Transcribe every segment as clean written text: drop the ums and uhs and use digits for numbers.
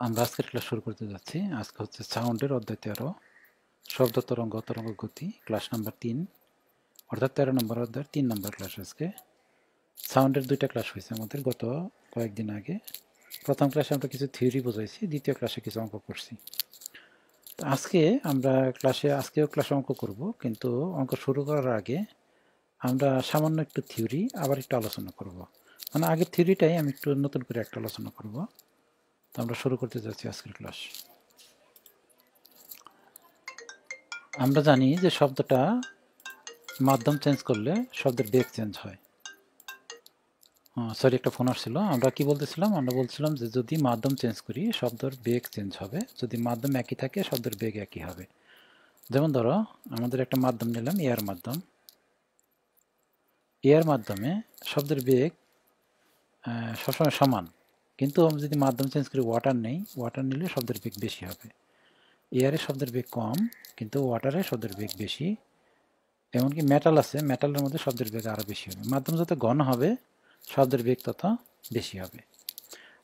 আমরা আজকের ক্লাস শুরু করতে যাচ্ছি। আজকে হচ্ছে সাউন্ডের অধ্যায় 13, শব্দ তরঙ্গ তরঙ্গ গতি, ক্লাস নাম্বার 3, অর্থাৎ 13 নম্বর অধ্যায়ের 3 নম্বর ক্লাস। আজকে সাউন্ডের 2টা ক্লাস হয়েছে আমাদের গত কয়েকদিন আগে। প্রথম ক্লাসে আমরা কিছু থিওরি বোঝাইছি, দ্বিতীয় ক্লাসে কিছু অঙ্ক করছি। তো আজকে আমরা আজকেও ক্লাসে অঙ্ক করব, কিন্তু অঙ্ক শুরু করার আগে আমরা সামান্য একটু থিওরি আবার একটু আলোচনা করব। মানে আগের থিওরিটাই আমি একটু নতুন করে একটা আলোচনা করব। তো আমরা শুরু করতে যাচ্ছি আজকের ক্লাস। আমরা জানি যে শব্দটা মাধ্যম চেঞ্জ করলে শব্দের বেগ চেঞ্জ হয়। সরি, একটা ফোন আসছিল। আমরা কি বলতেছিলাম? আমরা বলছিলাম যে যদি মাধ্যম চেঞ্জ করি শব্দের বেগ চেঞ্জ হবে, যদি মাধ্যম একই থাকে শব্দের বেগ একই হবে। যেমন ধরো আমাদের একটা মাধ্যম নিলাম, এয়ার মাধ্যম। এয়ার মাধ্যমে শব্দের বেগ সবসময় সমান, কিন্তু আমরা যদি মাধ্যম চেঞ্জ করি ওয়াটার নেই, ওয়াটার নিলে শব্দের বেগ বেশি হবে। এয়ারে শব্দের বেগ কম, কিন্তু ওয়াটারে শব্দের বেগ বেশি। এমনকি মেটাল আছে, মেটালের মধ্যে শব্দের বেগ আরও বেশি হবে। মাধ্যম যত ঘন হবে শব্দের বেগ তত বেশি হবে।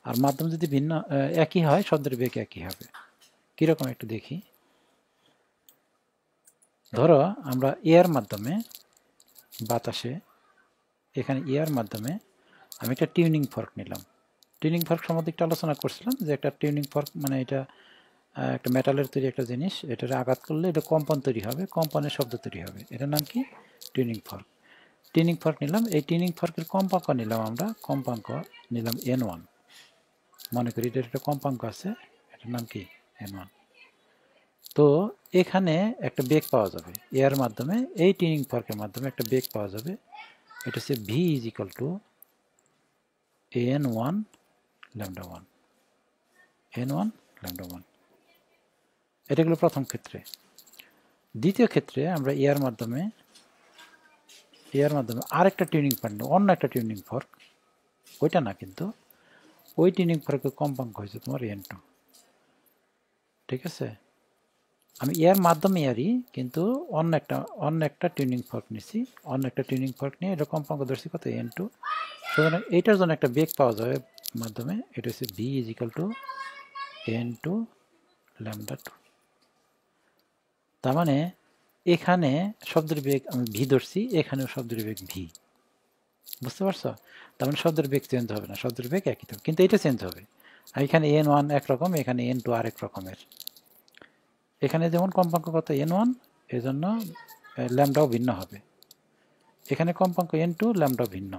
আর মাধ্যম যদি একই হয় শব্দের বেগ একই হবে। কীরকম একটু দেখি। ধরো আমরা এয়ার মাধ্যমে বাতাসে, এখানে এয়ার মাধ্যমে আমি একটা টিউনিং ফর্ক নিলাম। টিউনিং ফর্ক সম্বন্ধে একটু আলোচনা করছিলাম যে একটা টিউনিং ফর্ক মানে এটা একটা মেটালের তৈরি একটা জিনিস, এটার আঘাত করলে এটা কম্পন তৈরি হবে, কম্পনের শব্দ তৈরি হবে। এটার নাম কি? Tuning fork. টিউনিং ফর্ক নিলাম, এই টিউনিং ফর্কের কম্পাঙ্ক নিলাম, আমরা কম্পাঙ্ক নিলাম N1। মনে করি এটার একটা কম্পাঙ্ক আছে, এটার নাম কি? N1। তো এখানে একটা বেগ পাওয়া যাবে এর মাধ্যমে, এই টিউনিং ফর্কের মাধ্যমে একটা বেগ পাওয়া যাবে। এটা হচ্ছে V = N1 λ1, N1 λ1। এটা হলো প্রথম ক্ষেত্রে। দ্বিতীয় ক্ষেত্রে আমরা এর মাধ্যমে আরেকটা টিউনিং ফর্ক, অন্য একটা টিউনিং ফর্ক, ওইটা না কিন্তু ওই টিউনিং ফর্কের কম্পাঙ্ক হয়েছে তোমার N2। ঠিক আছে, আমি এর মাধ্যমে এয়ারই, কিন্তু অন্য একটা টিউনিং ফর্ক নিছি, অন্য একটা টিউনিং ফর্ক নিয়ে এটা কম্পাঙ্ক ধরছি কত? N2। সুতরাং এইটার জন্য একটা বেগ পাওয়া যাবে মাধ্যমে, এটা হচ্ছে V = N2 λ2। তার মানে এখানে শব্দের বেগ আমি V ধরছি, এখানেও শব্দের বেগ V। বুঝতে পারছো? তার মানে শব্দের বেগ চেঞ্জ হবে না, শব্দের বেগ একই থাকবে, কিন্তু এটা চেঞ্জ হবে। আর এখানে N1 একরকম, এখানে N2 আরেক রকমের। এখানে যেমন কম্পাঙ্ক কত? N1, এজন্য ল্যামডাও ভিন্ন হবে। এখানে কম্পাঙ্ক N2, ল্যামডাও ভিন্ন,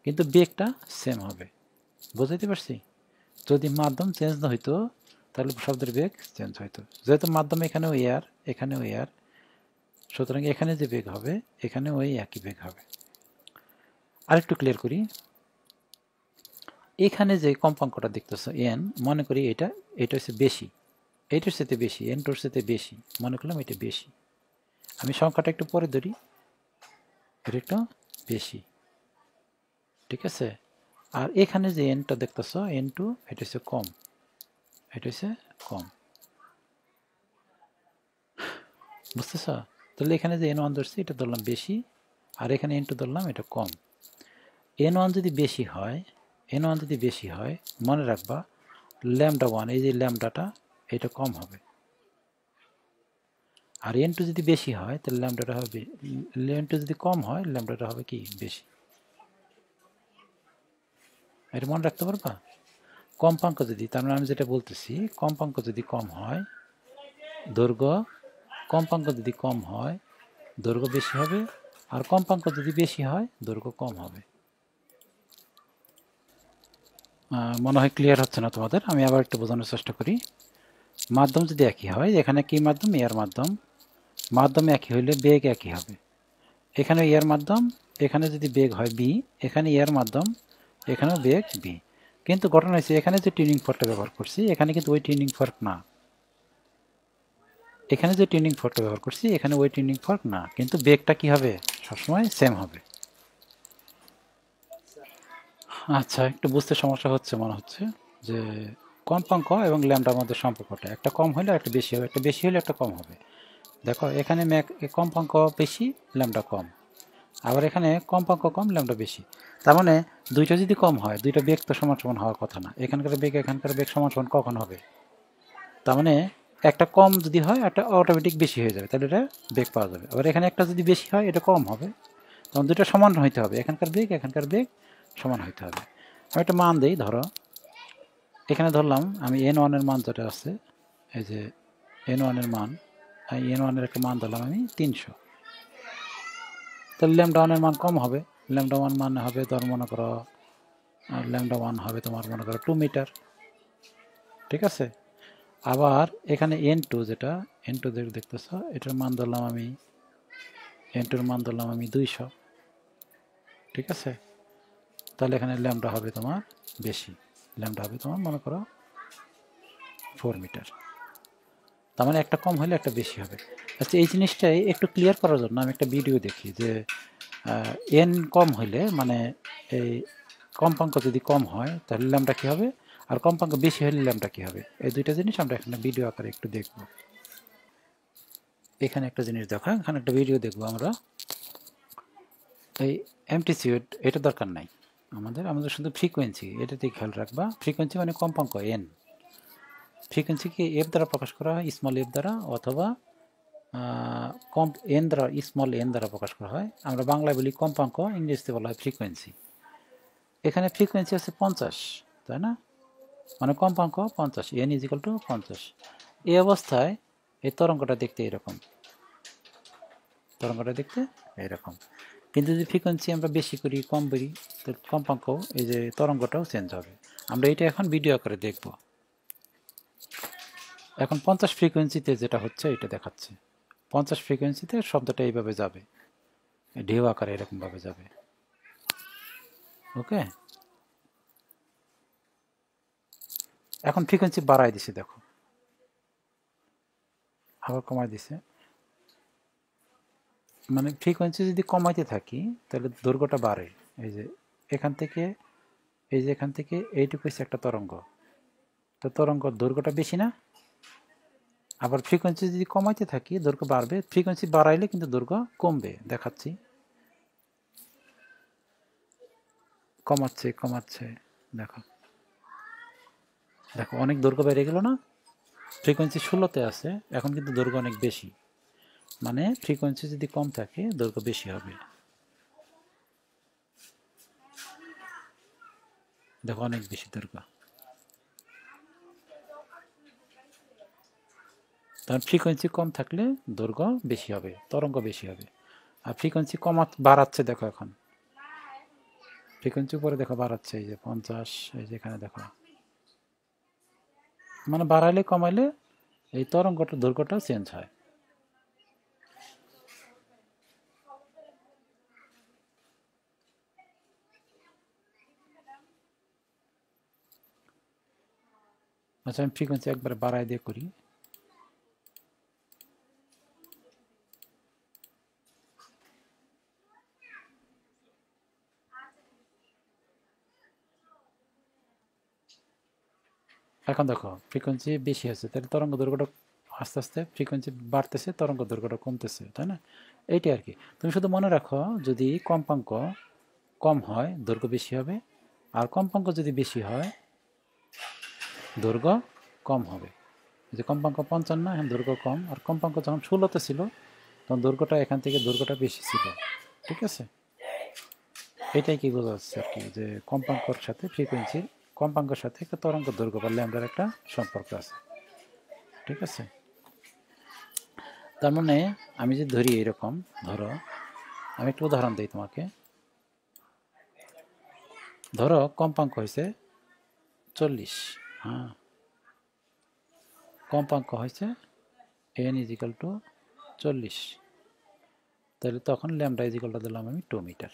কিন্তু বেগটা সেম হবে। বুঝাইতে পারছি? যদি মাধ্যম চেঞ্জ না হইতো তাহলে শব্দের বেগ চেঞ্জ হইতো। যেহেতু মাধ্যম এখানেও এয়ার, এখানেও এয়ার, সুতরাং এখানে যে বেগ হবে এখানে ওই একই বেগ হবে। আরেকটু ক্লিয়ার করি। এখানে যে কম্পাঙ্কটা দেখতেছো N, মনে করি এটা হচ্ছে বেশি, এইটার সাথে বেশি, N2-র সাথে বেশি, মনে করলাম এটা বেশি। আমি সংখ্যাটা একটু পরে ধরি, এটা একটু বেশি। ঠিক আছে, আর এখানে যে Nটা দেখতেছো N2, এটা হচ্ছে কম, এটা হচ্ছে কম। বুঝতেছ? তাহলে এখানে যে N1 ধরছি এটা ধরলাম বেশি, আর এখানে N2 ধরলাম এটা কম। N1 যদি বেশি হয়, N1 যদি বেশি হয়, মনে রাখবা λ1, এই যে ল্যামডাটা, এটা কম হবে। আর N2 যদি বেশি হয় তাহলে ল্যামডাটা হবে, N2 যদি কম হয় ল্যামডাটা হবে কি? বেশি। এটা মনে রাখতে পারবা? কম্পাঙ্ক যদি, তার মানে আমি যেটা বলতেছি, কম্পাঙ্ক যদি কম হয় দৈর্ঘ্য, কম্পাঙ্ক যদি কম হয় দৈর্ঘ্য বেশি হবে, আর কম্পাঙ্ক যদি বেশি হয় দৈর্ঘ্য কম হবে। মনে হয় ক্লিয়ার হচ্ছে না তোমাদের, আমি আবার একটু বোঝানোর চেষ্টা করি। মাধ্যম যদি একই হয়, এখানে কি মাধ্যম? এয়ার মাধ্যম। মাধ্যম একই হইলে বেগ একই হবে। এখানে এয়ার মাধ্যম, এখানে যদি বেগ হয় B, এখানে এয়ার মাধ্যম, এখানেও বেগ B। কিন্তু ঘটনা হয়েছে এখানে যে টিউনিং ফর্কটা ব্যবহার করছি, এখানে কিন্তু ওই টিউনিং ফর্ক না। এখানে যে টিউনিং ফর্কটা ব্যবহার করছি এখানে ওই টিউনিং ফর্ক না, কিন্তু বেগটা কি হবে? সবসময় সেম হবে। আচ্ছা, একটু বুঝতে সমস্যা হচ্ছে মনে হচ্ছে যে কম্পাঙ্ক এবং ল্যামডার মধ্যে সম্পর্কটা, একটা কম হলে একটা বেশি হবে, একটা বেশি হলে একটা কম হবে। দেখো এখানে কম্পাঙ্ক বেশি, ল্যামডা কম, আবার এখানে কম্পাঙ্ক কম ল্যামডা বেশি। তার মানে দুইটা যদি কম হয়, দুইটা বেগ তো সমান সমান হওয়ার কথা না। এখানকার বেগ সমান সমান কখন হবে? তার মানে একটা কম যদি হয় একটা অটোমেটিক বেশি হয়ে যাবে, তাহলে এটা বেগ পাওয়া যাবে। আবার এখানে একটা যদি বেশি হয় এটা কম হবে, তখন দুটো সমান হইতে হবে, এখানকার বেগ সমান হইতে হবে। আমি একটা মান দিই, ধরো এখানে ধরলাম আমি n1 এর মান যেটা আছে, এই যে n1 এর মান, n1 এর একটা মান ধরলাম আমি 300, তাহলে ল্যামডা 1 এর মান কম হবে। ল্যামডা 1 মান হবে ধর মনে করো ল্যামডা 1 হবে তোমার মনে করো 2 মিটার, ঠিক আছে। আবার এখানে n2 যেটা n2 দেখতেছ, এটার মান ধরলাম আমি n2 এর মান ধরলাম আমি 200, ঠিক আছে। তাহলে এখানে ল্যামডা হবে তোমার বেশি, ল্যামডা হবে তোমার মনে করো 4 মিটার। তার মানে একটা কম হলে একটা বেশি হবে। আচ্ছা, এই জিনিসটাই একটু ক্লিয়ার করার জন্য আমি একটা ভিডিও দেখি যে এন কম হলে মানে এই কম্পাঙ্ক যদি কম হয় তাহলে ল্যামডা কী হবে, আর কম্পাঙ্ক বেশি হলে ল্যামডা কী হবে, এই দুইটা জিনিস আমরা এখানে ভিডিও আকারে একটু দেখব। এখানে একটা জিনিস দেখো, এখানে একটা ভিডিও দেখবো আমরা। এই অ্যামপ্লিটিউড এটা দরকার নাই আমাদের শুধু ফ্রিকোয়েন্সি, এটাতে খেয়াল রাখবা। ফ্রিকোয়েন্সি মানে কম্পাঙ্ক এন। ফ্রিকোয়েন্সিকে এফ দ্বারা প্রকাশ করা হয়, স্মল এফ দ্বারা, অথবা কম এন দ্বারা, স্মল এন দ্বারা প্রকাশ করা হয়। আমরা বাংলায় বলি কম্পাঙ্ক, ইংরেজিতে বলা হয় ফ্রিকোয়েন্সি। এখানে ফ্রিকোয়েন্সি আছে 50, তাই না? মানে কম্পাঙ্ক 50, এন ইজিক্যাল টু 50। এই অবস্থায় এই তরঙ্গটা দেখতে এরকম, কিন্তু যদি ফ্রিকোয়েন্সি আমরা বেশি করি কম করি তো কম্পাঙ্ক এই যে তরঙ্গটাও চেঞ্জ হবে। আমরা এটা এখন ভিডিও আকারে দেখব। এখন 50 ফ্রিকোয়েন্সিতে যেটা হচ্ছে এটা দেখাচ্ছে। 50 ফ্রিকোয়েন্সিতে শব্দটা এইভাবে যাবে, ঢেউ আকারে এরকমভাবে যাবে। ওকে, এখন ফ্রিকোয়েন্সি বাড়াই দিছে, দেখো আবার কমাই দিছে। মানে ফ্রিকোয়েন্সি যদি কমাইতে থাকি তাহলে দৈর্ঘ্যটা বাড়ে। এই যে এখান থেকে এখান থেকে এইটুকু হচ্ছে একটা তরঙ্গ, তো তরঙ্গ দৈর্ঘ্যটা বেশি না? আবার ফ্রিকোয়েন্সি যদি কমাইতে থাকি দৈর্ঘ্য বাড়বে, ফ্রিকোয়েন্সি বাড়াইলে কিন্তু দৈর্ঘ্য কমবে। দেখাচ্ছি, কমাচ্ছে দেখো অনেক দৈর্ঘ্য বেড়ে গেল না? ফ্রিকোয়েন্সি 16তে আছে, এখন কিন্তু দৈর্ঘ্য অনেক বেশি। মানে ফ্রিকোয়েন্সি যদি কম থাকে দৈর্ঘ্য বেশি হবে। দেখো অনেক বেশি দৈর্ঘ্য। তখন ফ্রিকোয়েন্সি কম থাকলে দৈর্ঘ্য বেশি হবে, তরঙ্গ বেশি হবে। আর ফ্রিকোয়েন্সি বাড়াচ্ছে, দেখো এখন ফ্রিকোয়েন্সি উপরে দেখো বাড়াচ্ছে, এই যে 50, এই যে এখানে দেখো, মানে বাড়াইলে কমাইলে এই তরঙ্গটার দৈর্ঘ্যটা চেঞ্জ হয়। আচ্ছা, আমি ফ্রিকোয়েন্সি একবারে বাড়াই দিয়ে করি। এখন দেখো ফ্রিকোয়েন্সি বেশি আছে, তাহলে তরঙ্গ দৈর্ঘ্যটা আস্তে আস্তে ফ্রিকোয়েন্সি বাড়তেছে, তরঙ্গ দৈর্ঘ্যটা কমতেছে, তাই না? এইটাই আর কি। তুমি শুধু মনে রাখো, যদি কম্পাঙ্ক কম হয় দৈর্ঘ্য বেশি হবে, আর কম্পাঙ্ক যদি বেশি হয় দৈর্ঘ্য কম হবে। যে কম্পাঙ্ক 55, এখন দৈর্ঘ্য কম, আর কম্পাঙ্ক যখন 16তে ছিল তখন দৈর্ঘ্যটা এখান থেকে দৈর্ঘ্যটা বেশি ছিল, ঠিক আছে। এটাই কি বোঝা যাচ্ছে আর কি, যে কম্পাঙ্কর সাথে ফ্রিকোয়েন্সির, কম্পাঙ্কের সাথে একটা তরঙ্গ দৈর্ঘ্য বা ল্যামডার একটা সম্পর্ক আছে, ঠিক আছে। তার মানে আমি যদি ধরি এরকম, ধরো আমি একটু উদাহরণ দিই তোমাকে। ধরো কম্পাঙ্ক হয়েছে 40, হ্যাঁ, কম্পাঙ্ক হয়েছে n ইজিক্যাল টু 40, তাহলে তখন ল্যামডা ইজিক্যালটা দিলাম আমি 2 মিটার।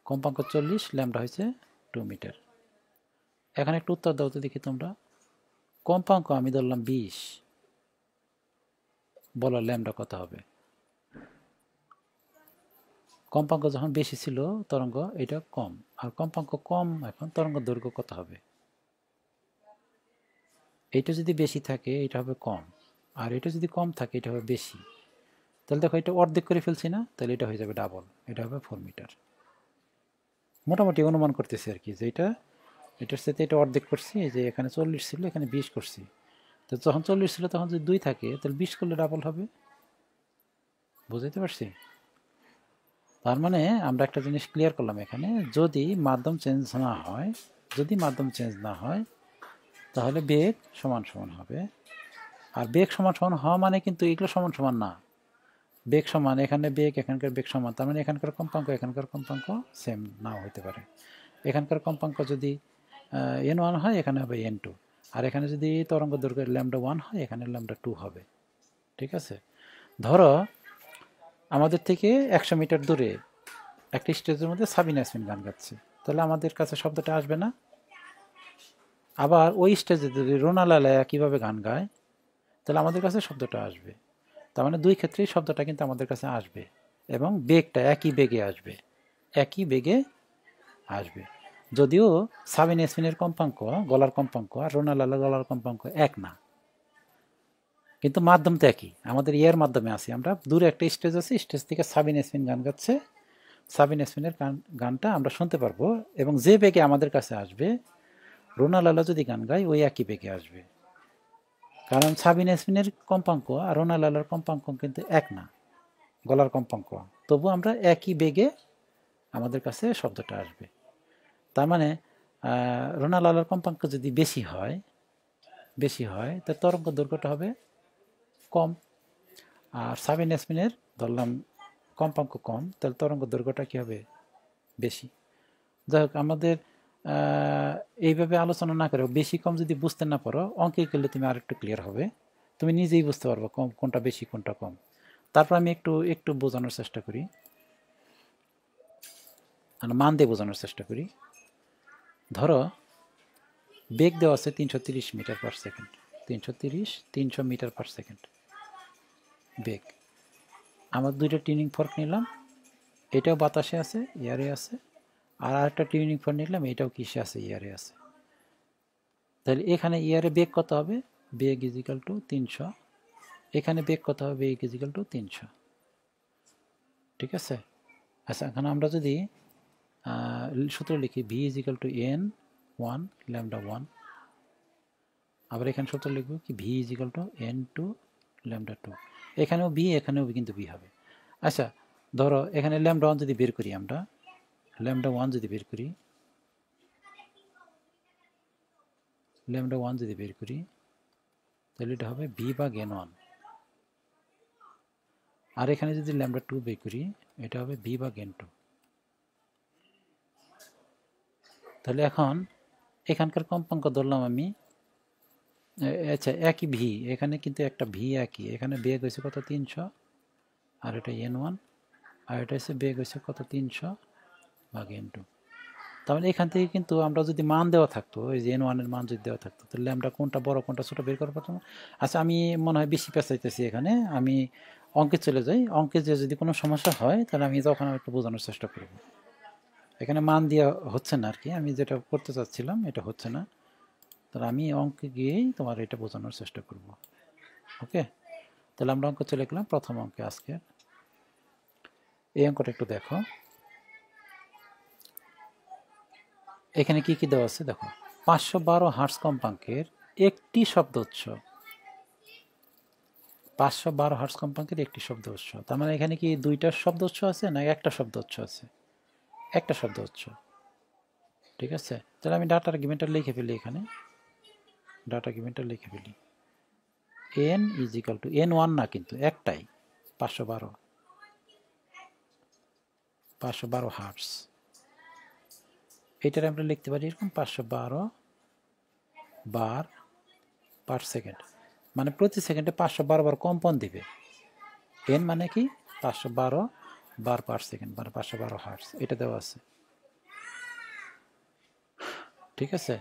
কম্পাঙ্ক 40, ল্যামডা হয়েছে 2 মিটার। এখন একটু উত্তর দাও তো দেখি তোমরা। কম্পাঙ্ক আমি ধরলাম 20, বলো ল্যামডা কত হবে? কম্পাঙ্ক যখন বেশি ছিল তরঙ্গ এটা কম, আর কম্পাঙ্ক কম, এখন তরঙ্গ দৈর্ঘ্য কত হবে? এটা যদি বেশি থাকে এটা হবে কম, আর এটা যদি কম থাকে এটা হবে বেশি। তো তাহলে দেখো এটা অর্ধেক করে ফেলছি না, তাহলে এটা হয়ে যাবে ডাবল, এটা হবে 4 মিটার। মোটামুটি অনুমান করতেছি আর কি যে এটার সাথে এটা অর্ধেক করছি, যে এখানে 40 ছিল এখানে 20 করছি, তো যখন 40 ছিল তখন যদি 2 থাকে তাহলে 20 করলে ডাবল হবে। বুঝতে পারছি? তার মানে আমরা একটা জিনিস ক্লিয়ার করলাম এখানে, যদি মাধ্যম চেঞ্জ না হয়, যদি মাধ্যম চেঞ্জ না হয় তাহলে বেগ সমান সমান হবে। আর বেগ সমান সমান হওয়া মানে কিন্তু এগুলো সমান সমান না, বেগ সমান, এখানে বেগ এখানকার বেগ সমান, তার মানে এখানকার কম্পাঙ্ক এখানকার কম্পাঙ্ক সেম নাও হতে পারে। এখানকার কম্পাঙ্ক যদি n1 হয় এখানে হবে n2, আর এখানে যদি তরঙ্গ দৈর্ঘ্য λ1 হয় এখানে λ2 হবে। ঠিক আছে? ধরো আমাদের থেকে 100 মিটার দূরে একটা স্টেজের মধ্যে সাবিনা ইয়াসমিন গান গাচ্ছে, তাহলে আমাদের কাছে শব্দটা আসবে না? আবার ওই স্টেজে যদি রোনা লায়লা কীভাবে গান গায় তাহলে আমাদের কাছে শব্দটা আসবে। তার মানে দুই ক্ষেত্রেই শব্দটা কিন্তু আমাদের কাছে আসবে, এবং বেগটা একই বেগে আসবে, একই বেগে আসবে। যদিও সাবিনা ইয়াসমিনের কম্পাঙ্ক, গলার কম্পাঙ্ক, আর রোনা লায়লার গলার কম্পাঙ্ক এক না, কিন্তু মাধ্যম তো একই। আমাদের ইয়ের মাধ্যমে আছি আমরা, দূরে একটা স্টেজ আছে, স্টেজ থেকে সাবিনা ইয়াসমিন গান গাচ্ছে, সাবিনা ইয়াসমিনের গানটা আমরা শুনতে পারবো, এবং যে বেগে আমাদের কাছে আসবে রোনা লায়লা যদি গান গায় ওই একই বেগে আসবে। কারণ সাবিনা ইয়াসমিনের কম্পাঙ্ক আর রোনা লায়লার কম্পাঙ্ক কিন্তু এক না, গলার কম্পাঙ্ক, তবু আমরা একই বেগে আমাদের কাছে শব্দটা আসবে। তার মানে রোনা লায়লার কম্পাঙ্ক যদি বেশি হয় তো তরঙ্গ দৈর্ঘ্যটা হবে কম, আর সাবিনা ইয়াসমিনের ধরলাম কম্পাঙ্ক কম, তাহলে তরঙ্গ দৈর্ঘ্যটা কী হবে? বেশি। যাই হোক, আমাদের এইভাবে আলোচনা না করে, বেশি কম যদি বুঝতে না পারো অঙ্কে করলে তুমি আরেকটু ক্লিয়ার হবে, তুমি নিজেই বুঝতে পারবো কোনটা বেশি কোনটা কম। তারপর আমি একটু বোঝানোর চেষ্টা করি, মান দিয়ে বোঝানোর চেষ্টা করি। ধরো বেগ দেওয়া আছে 330 metre per second, 300 metre per second বেগ। আমার দুইটা টিউনিং ফর্ক নিলাম, এটাও বাতাসে আছে, এয়ারে আছে, আর আরেকটা টিউনিং ফর্ক নিলাম, এটাও কিসে আছে, এয়ারে আছে। তাহলে এখানে এয়ারে বেগ কত হবে? বেগ ইজিক্যাল টু 300, এখানে বেগ কত হবে? বেগ ইজিক্যাল টু 300। ঠিক আছে? আচ্ছা, এখানে আমরা যদি সূত্র লিখি ভি ইজিক্যাল টু n1 λ1, আবার এখানে সূত্র লিখব কি ভি ইজিক্যাল টু n2 λ2, এখানেও বি এখানেও কিন্তু বি হবে। আচ্ছা, ধরো এখানে λ1 যদি বের করি, আমরা λ1 যদি বের করি, তাহলে এটা হবে ভি ভাগ n1, আর এখানে যদি λ2 বের করি এটা হবে ভি ভাগ n2। তাহলে এখন এখানকার কম্পাঙ্ক ধরলাম আমি, আচ্ছা একই ভি, এখানে কিন্তু একটা ভি একই, এখানে বেগ হয়েছে কত? 300, আর এটা n1, আর এটা হচ্ছে বেগ হয়েছে কত? 300 ভাগ n2। তাহলে এখান থেকে কিন্তু আমরা যদি মান দেওয়া থাকতো, এই যে n1 এর মান যদি দেওয়া থাকতো, তাহলে আমরা কোনটা বড় কোনটা ছোট বের করে পারতাম। আচ্ছা, আমি মনে হয় বেশি পেঁচাইতেছি এখানে, আমি অঙ্কে চলে যাই। অঙ্কে যে যদি কোনো সমস্যা হয় তাহলে আমি তখন একটু বোঝানোর চেষ্টা করব। এখানে মান দেওয়া হচ্ছে না আর কি, আমি যেটা করতে চাচ্ছিলাম এটা হচ্ছে না, তাহলে আমি অঙ্কে গিয়েই তোমার এটা বোঝানোর চেষ্টা করব। ওকে, তাহলে আমরা অঙ্ক চলে গেলাম প্রথম অঙ্কে। আজকে এই অঙ্কটা একটু দেখো, এখানে কি কি দেওয়া আছে দেখো। 512 হার্টজ কম্পাঙ্কের একটি শব্দ উৎস, 512 হার্টজ কম্পাঙ্কের একটি শব্দ উৎস, তার মানে এখানে কি দুইটা শব্দ উৎস আছে না একটা শব্দ উৎস আছে? একটা শব্দ উৎস। ঠিক আছে, তাহলে আমি ডাটা আর্গুমেন্টটা লিখে ফেলি, এখানে ডাটা আর্গুমেন্টটা লিখে ফেলি। n ইজিক্যাল টু n1 না, কিন্তু একটাই 512 হার্টজ। এটার আমরা লিখতে পারি এরকম 512 বার পার সেকেন্ড, মানে প্রতি সেকেন্ডে 512 বার কম্পন দিবে। n মানে কি? 512 বার পার সেকেন্ড, মানে 512 হার্টজ, এটা দেওয়া আছে। ঠিক আছে,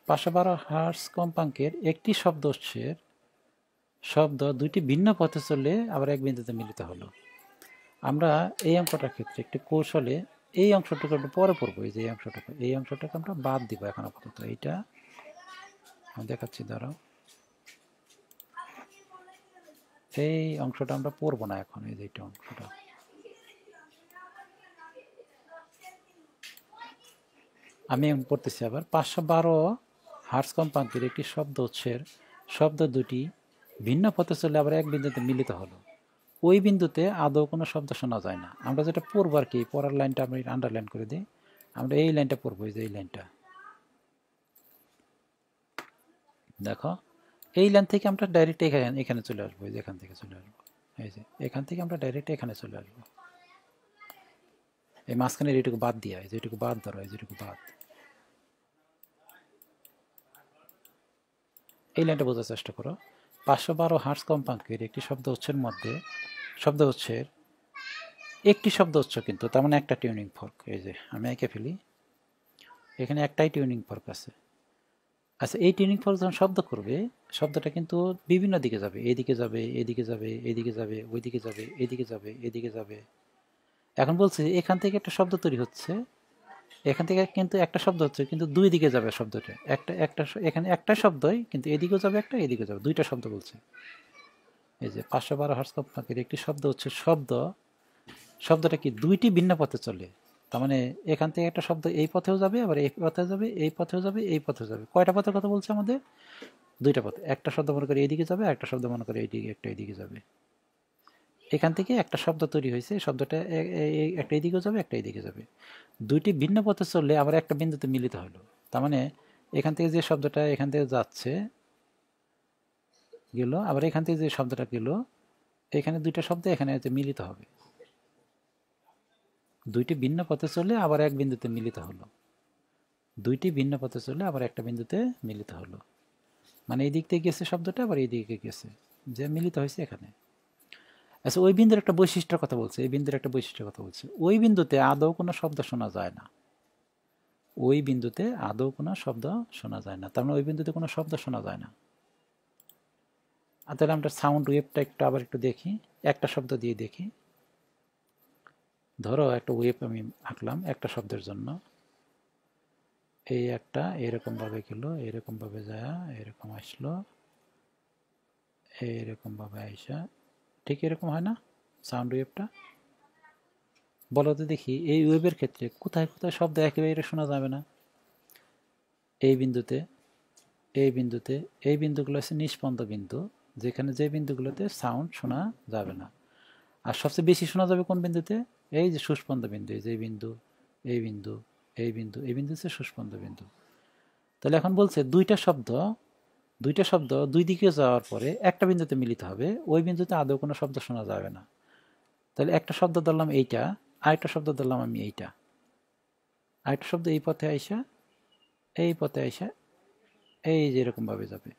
512 হার্টজ কম্পাঙ্কের একটি শব্দ উৎসের শব্দ দুইটি ভিন্ন পথে চলে আবার এক বিন্দুতে মিলিত হলো। আমরা এই অঙ্কটার ক্ষেত্রে একটি কৌশলে এই অংশটুকু একটু পরে পড়বো, এই যে এই অংশটাকে আমরা বাদ দিব এখন আপাতত। এইটা আমি দেখাচ্ছি, দাঁড়াও। এই অংশটা আমরা পড়বো না এখন, এই যে এটা অংশটা। আমি এখন পড়তেছি আবার। 512 হার্টজ কম্পাঙ্কের একটি শব্দ উৎসের শব্দ দুটি ভিন্ন পথে চলে আবার এক বিন্দুতে মিলিত হলো। ওই বিন্দুতে আদৌ কোনো শব্দ শোনা যায় না। আমরা যেটা পড়বো আর কি, পড়ার লাইনটা আমি আন্ডারলাইন করে দিই। আমরা এই লাইনটা পড়বো, এই যে এই লাইনটা দেখো। এই লাইন থেকে আমরা ডাইরেক্ট এখানে চলে আসবো, এই যে এখান থেকে চলে আসবো, এই যে এখান থেকে আমরা ডাইরেক্ট এখানে চলে আসবো। এই মাঝখানের এইটুকু বাদ দিয়া, এই যে এইটুকু বাদ ধরো, এই যেটুকু বাদ, এই লাইনটা বোঝার চেষ্টা করো। 512 হার্টজ কম্পাঙ্কের একটি শব্দ উৎসের মধ্যে শব্দ উৎসের একটি শব্দ উৎস কিন্তু, তার মানে একটা টিউনিং ফর্ক। এই যে আমি এঁকে ফেলি, এখানে একটাই টিউনিং ফর্ক আছে। আচ্ছা, এই টিউনিং ফর্ক যখন শব্দ করবে, শব্দটা কিন্তু বিভিন্ন দিকে যাবে, এদিকে যাবে, এদিকে যাবে, এদিকে যাবে, ওইদিকে যাবে, এদিকে যাবে, এদিকে যাবে। এখন বলছি এখান থেকে একটা শব্দ তৈরি হচ্ছে, এখান থেকে কিন্তু একটা শব্দ হচ্ছে, কিন্তু দুই দিকে যাবে শব্দটা। এখানে একটা শব্দই, কিন্তু এদিকেও যাবে একটা, এদিকে যাবে, দুইটা শব্দ বলছে। এই যে 512 হার্টজ কম্পাঙ্কের একটি শব্দ হচ্ছে শব্দটা কি দুইটি ভিন্ন পথে চলে। তার মানে এখান থেকে একটা শব্দ এই পথেও যাবে, আবার এই পথে যাবে, এই পথেও যাবে, এই পথেও যাবে। কয়টা পথের কথা বলছে আমাদের? দুইটা পথ। একটা শব্দ মনে করে এইদিকে যাবে, একটা শব্দ মনে করে এইদিকে, একটা এইদিকে যাবে। এখান থেকে একটা শব্দ তৈরি হয়েছে, শব্দটা একটা এইদিকে যাবে, একটা এইদিকে যাবে। দুইটি ভিন্ন পথে চললে আবার একটা বিন্দুতে মিলিত হলো। তার মানে এখান থেকে যে শব্দটা এখান থেকে যাচ্ছে গেল, আবার এখান থেকে যে শব্দটা গেল, এখানে দুইটা শব্দ এখানে মিলিত হবে। দুইটি ভিন্ন পথে চলে আবার এক বিন্দুতে মিলিত হলো। দুইটি ভিন্ন পথে চলে আবার একটা বিন্দুতে মিলিত হলো, মানে এই দিক থেকে গেছে শব্দটা, আবার এই দিকে গেছে, যে মিলিত হয়েছে এখানে। আচ্ছা, ওই বিন্দুর একটা বৈশিষ্ট্যের কথা বলছে, এই বিন্দুর একটা বৈশিষ্ট্যের কথা বলছে। ওই বিন্দুতে আদৌ কোনো শব্দ শোনা যায় না। ওই বিন্দুতে আদৌ কোনো শব্দ শোনা যায় না, তার মানে ওই বিন্দুতে কোনো শব্দ শোনা যায় না। আর তাহলে আমরা সাউন্ড ওয়েভটা আবার একটু দেখি, একটা শব্দ দিয়ে দেখি। ধরো একটা ওয়েভ আমি আঁকলাম একটা শব্দের জন্য। এই একটা এরকম ভাবে গেল, এরকম ভাবে যায়, এরকম আসলো, এইরকম ভাবে আইসা, ঠিক এরকম হয় না সাউন্ড ওয়েভটা? বলো তো দেখি, এই ওয়েভের ক্ষেত্রে কোথায় কোথায় শব্দ একেবারে শোনা যাবে না? এই বিন্দুতে, এই বিন্দুতে, এই বিন্দুগুলো হচ্ছে নিষ্পন্দ বিন্দু, যেখানে যে বিন্দুগুলোতে সাউন্ড শোনা যাবে না। আর সবচেয়ে বেশি শোনা যাবে কোন বিন্দুতে? এই যে সুস্পন্দ বিন্দু, এই যে বিন্দু, এই বিন্দু, এই বিন্দু, এই বিন্দু হচ্ছে সুস্পন্দ বিন্দু। তাহলে এখন বলছে দুইটা শব্দ দুই দিকে যাওয়ার পরে একটা বিন্দুতে মিলিত হবে, ওই বিন্দুতে আদৌ কোনো শব্দ শোনা যাবে না। তাহলে একটা শব্দ ধরলাম এইটা, আরেকটা শব্দ ধরলাম আমি এইটা, আরেকটা শব্দ এই পথে আইসা, এই পথে আইসা, এই যে এরকম ভাবে যাবে।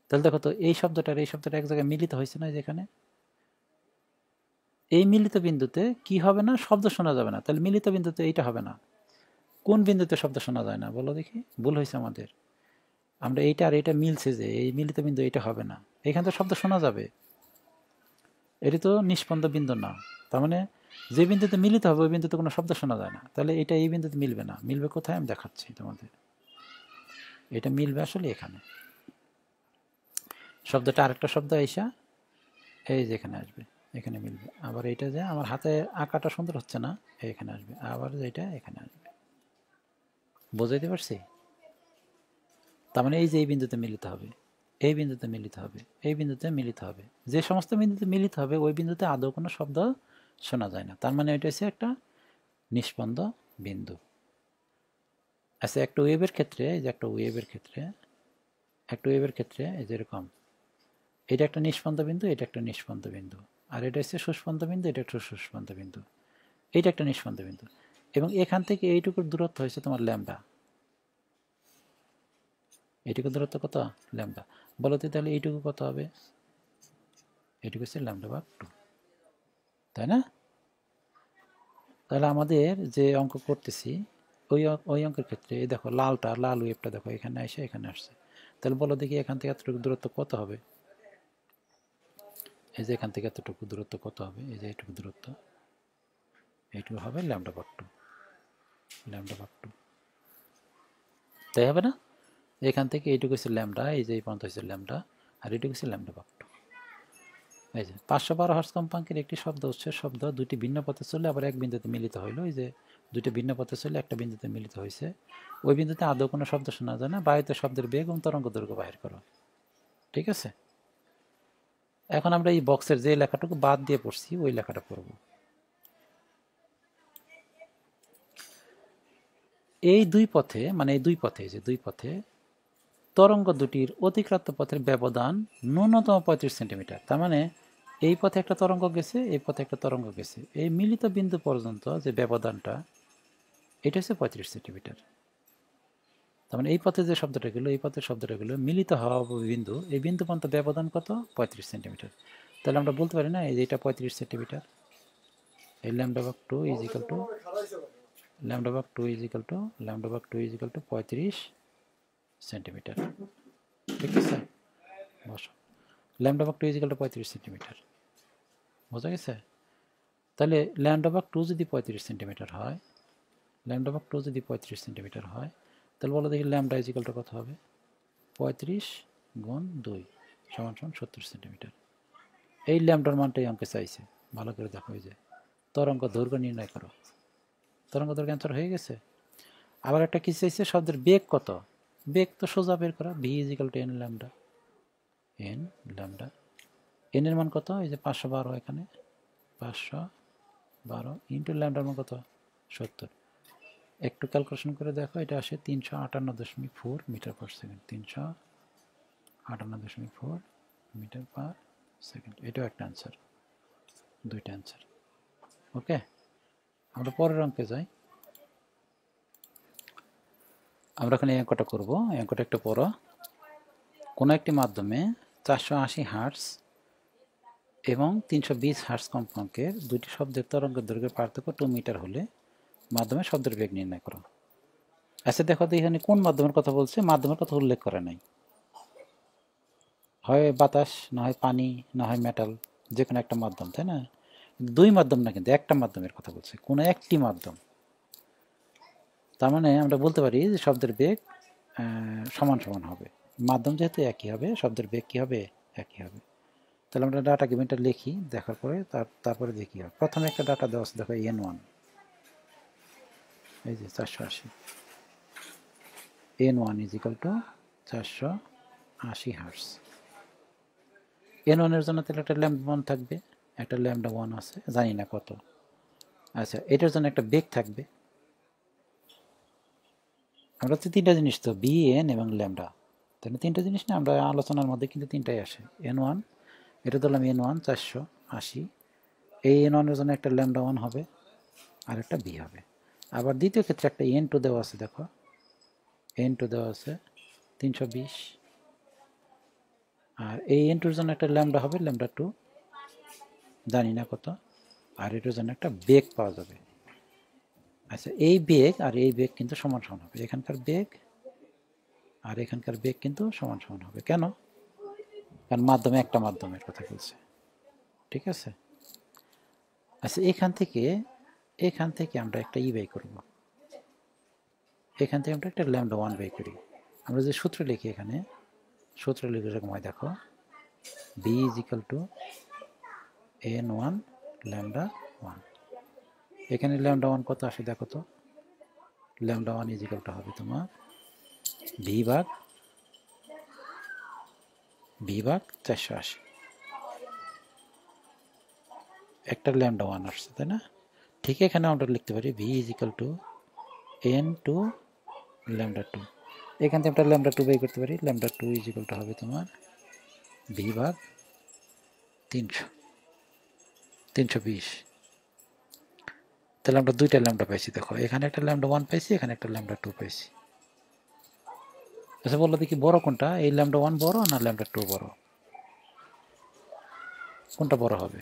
তাহলে দেখো তো, এই শব্দটা এক জায়গায় মিলিত হয়েছে না যেখানে? এই মিলিত বিন্দুতে কি হবে না? শব্দ শোনা যাবে না। তাহলে মিলিত বিন্দুতে এইটা হবে না। কোন বিন্দুতে শব্দ শোনা যায় না বলো দেখি? ভুল হয়েছে আমাদের। আমরা এইটা আর এটা মিলছে, যে এই মিলিত বিন্দু এটা হবে না, এখানে তো শব্দ শোনা যাবে। এটি তো নিষ্পন্দ বিন্দু না। তার মানে যে বিন্দুতে মিলিত হবে ওই বিন্দুতে কোনো শব্দ শোনা যায় না। তাহলে এটা এই বিন্দুতে মিলবে না। মিলবে কোথায় আমি দেখাচ্ছি তোমাদের। এটা মিলবে আসলে এখানে। শব্দটা আরেকটা শব্দ আইসা এই যে এখানে আসবে, এখানে মিলবে। আবার এইটা যে আমার হাতে আঁকাটা সুন্দর হচ্ছে না, এখানে আসবে। আবার যেটা এখানে আসবে। বোঝাইতে পারছি? তার মানে এই যে এই বিন্দুতে মিলিত হবে, এই বিন্দুতে মিলিত হবে, এই বিন্দুতে মিলিত হবে। যে সমস্ত বিন্দুতে মিলিত হবে ওই বিন্দুতে আদৌ কোনো শব্দ শোনা যায় না। তার মানে এটা হচ্ছে একটা নিষ্পন্দ বিন্দু। আচ্ছা, একটা ওয়েভের ক্ষেত্রে, এই যে একটা ওয়েভের ক্ষেত্রে এই যেরকম, এটা একটা নিষ্পন্দ বিন্দু, এটা একটা নিষ্পন্দ বিন্দু, আর এটা হচ্ছে সুস্পন্দ বিন্দু, এটা একটা সুস্পন্দ বিন্দু, এইটা একটা নিষ্পন্দ বিন্দু। এবং এখান থেকে এইটুকুর দূরত্ব হয়েছে তোমার ল্যামডা। এইটুকুর দূরত্ব কত? ল্যামডা। বলো তো তাহলে এইটুকু কত হবে? এইটুকু হচ্ছে ল্যামডা ভাগ 2, তাই না? তাহলে আমাদের যে অঙ্ক করতেছি ওই অঙ্কের ক্ষেত্রে এই দেখো লাল ওয়েভটা দেখো এখানে এসে এখানে আসছে। তাহলে বলো দেখি এখান থেকে এতটুকু দূরত্ব কত হবে? এই যে এখান থেকে এতটুকু দূরত্ব কত হবে? এই যে এইটুকু দূরত্ব, এইটুকু হবে ল্যামডা ভাগ 2, ল্যামডা ভাগ 2, তাই হবে না? এখান থেকে এইটুকু হচ্ছে ল্যামডা, এই যে এই পর্যন্ত হচ্ছে ল্যামডা, আর এইটুকু হচ্ছে ল্যামডা ভাগ 2। এই যে 512 হার্টজ কম্পাঙ্কের একটি শব্দ উৎসের শব্দ দুটি ভিন্ন পথে চলে আবার এক বিন্দুতে মিলিত হইল। এই যে দুইটা ভিন্ন পথে চলে একটা বিন্দুতে মিলিত হয়েছে, ওই বিন্দুতে আদৌ কোনো শব্দ শোনা যায় না। বায়ুতে শব্দের বেগ এবং তরঙ্গ দৈর্ঘ্য বাহির করো। ঠিক আছে, এখন আমরা এই বক্সের যে লেখাটুকু বাদ দিয়ে পড়ছি ওই লেখাটা পড়ব। এই দুই পথে, মানে এই দুই পথে, যে দুই পথে তরঙ্গ দুটির অতিক্রান্ত পথের ব্যবধান ন্যূনতম 35 সেন্টিমিটার। তার মানে এই পথে একটা তরঙ্গ গেছে, এই পথে একটা তরঙ্গ গেছে, এই মিলিত বিন্দু পর্যন্ত যে ব্যবধানটা এটা হচ্ছে 35 সেন্টিমিটার। তার মানে এই পথে যে শব্দটা গেলো, এই পথের শব্দটা গেলো, মিলিত হওয়া বিন্দু, এই বিন্দু পর্যন্ত ব্যবধান কত? 35 সেন্টিমিটার। তাহলে আমরা বলতে পারি না এই যে এটা 35 সেন্টিমিটার, এই ল্যামডা ভাগ 2 ইজ ইকুয়াল টু ল্যামডা ভাগ 2 ইজ ইকুয়াল টু ল্যামডা ভাগ 2 ইজ ইকুয়াল টু 35 সেন্টিমিটার। ঠিক আছে, বসো, ল্যামডা ভাগ 2 ইজ ইকুয়াল টু 35 সেন্টিমিটার। বোঝা গেছে? তাহলে ল্যামডা ভাগ 2 যদি 35 সেন্টিমিটার হয়, ল্যামডা ভাগ 2 যদি 35 সেন্টিমিটার হয়, তাহলে বলো দেখি ল্যামডা ইজ ইকুয়াল টু কত হবে? 35 গুণ 2 সমান সমান 70 সেন্টিমিটার। এই ল্যামডার মানটাই অঙ্কে চাইছে, ভালো করে দেখো। এই যে তরঙ্গ দৈর্ঘ্য নির্ণয় করো, তরঙ্গ দৈর্ঘ্য অ্যান্সার হয়ে গেছে। আবার একটা কি চাইছে? শব্দের বেগ কত? বেগ তো সোজা বের করা, V is equal two N lambda. N lambda, N এর মান কত? এই যে 512, এখানে 512 ইন্টু ল্যামডার মান কত? 70। একটু ক্যালকুলেশন করে দেখো, এটা আসে 358.4 meter per second. 358.4 meter per second. এটাও একটা অ্যান্সার, দুইটা অ্যান্সার। ওকে, আমরা পরের অঙ্কে যাই। আমরা এখানে এই অঙ্কটা করবো। এই অঙ্কটা একটু পড়ো। কোনো একটি মাধ্যমে 480 হার্টজ এবং 320 হার্টজ কম্পাঙ্কের দুইটি শব্দের তরঙ্গের দৈর্ঘ্যের পার্থক্য 2 মিটার হলে মাধ্যমে শব্দের বেগ নির্ণয় করো। আচ্ছা দেখো তো এখানে কোন মাধ্যমের কথা বলছে? মাধ্যমের কথা উল্লেখ করে নাই। হয় বাতাস, না হয় পানি, না হয় মেটাল, যে কোনো একটা মাধ্যম, তাই না? দুই মাধ্যম না, কিন্তু একটা মাধ্যমের কথা বলছে, কোনো একটি মাধ্যম। তার মানে আমরা বলতে পারি যে শব্দের বেগ সমান সমান হবে। মাধ্যম যেহেতু একই হবে, শব্দের বেগ কী হবে? একই হবে। তাহলে আমরা ডাটা গিভেনটা লিখি, দেখার পরে তারপরে দেখি হবে। প্রথমে একটা ডাটা দেওয়া আছে, দেখো N1, এই যে 480, N1 is equal two 480 hertz. N1 এর জন্য তাহলে একটা ল্যাম্ডা 1 থাকবে, একটা ল্যাম্ডা 1 আছে, জানি না কত। আচ্ছা, এটার জন্য একটা বেগ থাকবে। আমরা তো তিনটা জিনিস, তো বি, এন এবং ল্যাম্ডা, তাহলে তিনটা জিনিস না, আমরা আলোচনার মধ্যে কিন্তু তিনটাই আসে। N1, এটা ধরলাম N1 480, এই N1 এর জন্য একটা ল্যাম্ডা 1 হবে আর একটা বি হবে। আবার দ্বিতীয় ক্ষেত্রে একটা N2 দেওয়া আছে, দেখো N2 দেওয়া আছে 320, আর এই N2 এর জন্য একটা ল্যাম্ডা হবে, ল্যাম্ডা 2, জানি না কত, আর এটার জন্য একটা বেগ পাওয়া যাবে। আচ্ছা, এই বেগ আর এই বেগ কিন্তু সমান সমান হবে, এখানকার বেগ আর এখানকার বেগ কিন্তু সমান সমান হবে। কেন? কারণ মাধ্যমে একটা মাধ্যমের কথা বলছে। ঠিক আছে, আচ্ছা এখান থেকে আমরা একটা বাই করব, এখান থেকে আমরা একটা ল্যাম্ডা 1 বাই করি। আমরা যে সূত্র লিখি, এখানে সূত্র লিখে এরকম হয়, দেখো B is equal to N1 lambda 1। এখানে ল্যাম্ডা 1 কত আসে দেখো তো, ল্যাম্ডা 1 ইজ ইকাল টু হবে তোমার ভি ভাগ 480। একটা ল্যাম্ডা 1 আসছে, তাই না? ঠিক এখানে আমরা লিখতে পারি V is equal two N2 lambda 2। এখান থেকে আমরা ল্যাম্ডা 2 বাই করতে পারি, ল্যাম্ডা 2 ইজ ইকাল টু হবে তোমার ভি ভাগ 320। তাহলে আমরা দুইটা ল্যাম্ডা পাইছি, দেখো এখানে একটা ল্যাম্ডা 1 পাইছি, এখানে একটা ল্যাম্ডা 2 পাইছি। আচ্ছা বললো দেখি বড় কোনটা, এই ল্যাম্ডা 1 বড় না ল্যাম্ডা 2 বড়? কোনটা বড় হবে?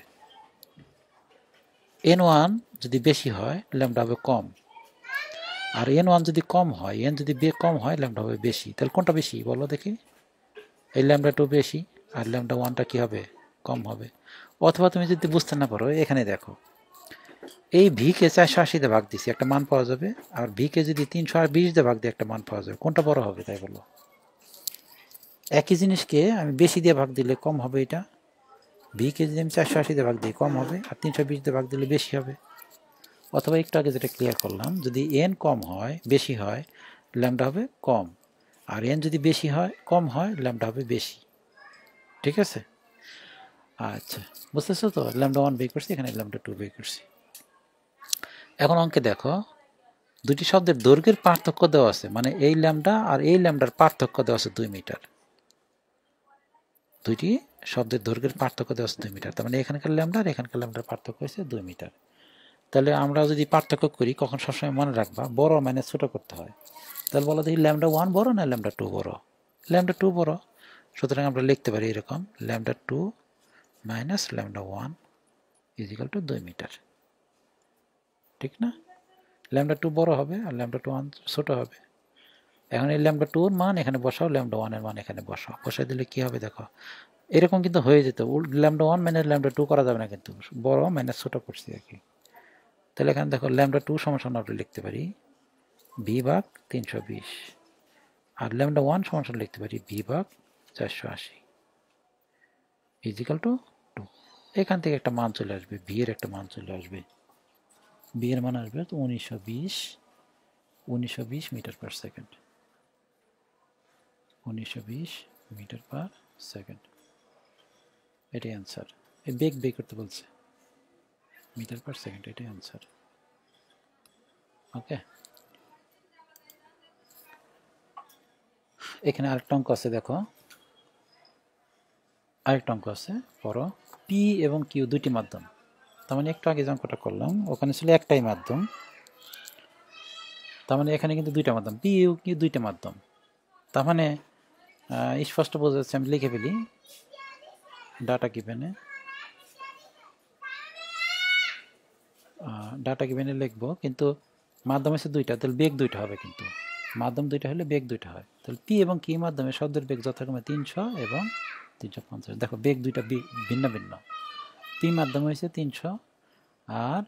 N1 যদি বেশি হয় ল্যাম্ডা হবে কম, আর N1 যদি কম হয়, N যদি কম হয় ল্যাম্ডা হবে বেশি। তাহলে কোনটা বেশি বলো দেখি? এই ল্যাম্ডা 2 বেশি আর ল্যাম্ডা 1টা কি হবে? কম হবে। অথবা তুমি যদি বুঝতে না পারো, এখানে দেখো এই ভিকে 480 দিয়ে ভাগ দিছি, একটা মান পাওয়া যাবে, আর ভিকে যদি 320 দিয়ে ভাগ দিয়ে একটা মান পাওয়া যাবে, কোনটা বড় হবে তাই বলো? একই জিনিসকে আমি বেশি দিয়ে ভাগ দিলে কম হবে এটা, বিকে যদি আমি 480 দিয়ে ভাগ দিই কম হবে, আর 320 দিয়ে ভাগ দিলে বেশি হবে। অথবা একটু আগে যেটা ক্লিয়ার করলাম, যদি এন কম হয় বেশি হয় ল্যামডা হবে কম, আর এন যদি বেশি হয় কম হয় ল্যামডা হবে বেশি। ঠিক আছে? আচ্ছা, বুঝতেছো তো? ল্যামডা 1 বের করছি, এখানে ল্যামডা 2 বের করছি। এখন অঙ্কে দেখো দুটি শব্দের দৈর্ঘ্যের পার্থক্য দেওয়া আছে, মানে এই ল্যামডা আর এই ল্যামডার পার্থক্য দেওয়া আছে 2 মিটার। দুইটি শব্দের দৈর্ঘ্যের পার্থক্য দেওয়া আছে 2 মিটার, তার মানে এখানকার ল্যামডা আর এখানকার ল্যামডার পার্থক্য হয়েছে 2 মিটার। তাহলে আমরা যদি পার্থক্য করি, কখন সবসময় মনে রাখবা বড় মানে ছোট করতে হয়। তাহলে বলো দেখি ল্যামডা 1 বড় না ল্যামডা 2 বড়? ল্যামডা 2 বড়। সুতরাং আমরা লিখতে পারি এরকম, lambda 2 minus lambda 1 is equal to 2 meter. ঠিক না? ল্যামডা 2 বড় হবে আর ল্যামডা 1 ছোট হবে। এখন এই ল্যামডা 2 এর মান এখানে বসাও, ল্যামডা 1 এর মান এখানে বসাও, বসাই দিলে কি হবে দেখো, এরকম কিন্তু হয়ে যেত। ল্যামডা 1 মাইনাস ল্যামডা 2 করা যাবে না, কিন্তু বড় মাইনাস ছোট করছি আর কি। তাহলে এখানে দেখো ল্যামডা 2 সমান আমরা লিখতে পারি বি ভাগ 320, আর ল্যামডা 1 সমান লিখতে পারি বি ভাগ 480 ইজিক্যাল টু 2। এখান থেকে একটা মান চলে আসবে, বি এর একটা মান চলে আসবে। বি এর মান আসবে 1920 meter per second. 1920 meter per second, এটাই অ্যান্সার। এই বেগ বের করতে বলছে, মিটার পার সেকেন্ড, এটাই অ্যান্সার। ওকে, এখানে আরেকটা অঙ্ক আছে, দেখো আরেকটা অঙ্ক আছে, পড়ো। পি এবং কিউ দুটি মাধ্যম, তার মানে একটু আগে যে অঙ্কটা করলাম ওখানে ছিল একটাই মাধ্যম, তার মানে এখানে কিন্তু দুইটা মাধ্যম, পি ইউ কিউ দুইটা মাধ্যম। তার মানে স্পষ্ট বোঝা যাচ্ছে, আমি লিখে ফেলি ডাটা গিভেনে লিখবো, কিন্তু মাধ্যম হচ্ছে দুইটা, তাহলে বেগ দুইটা হবে, কিন্তু মাধ্যম দুইটা হলে বেগ দুইটা হয়। তাহলে পি এবং কি মাধ্যমে শব্দের বেগ যথাক্রমে 300 এবং 350। দেখো বেগ দুইটা ভিন্ন ভিন্ন, পি মাধ্যম হয়েছে 300 আর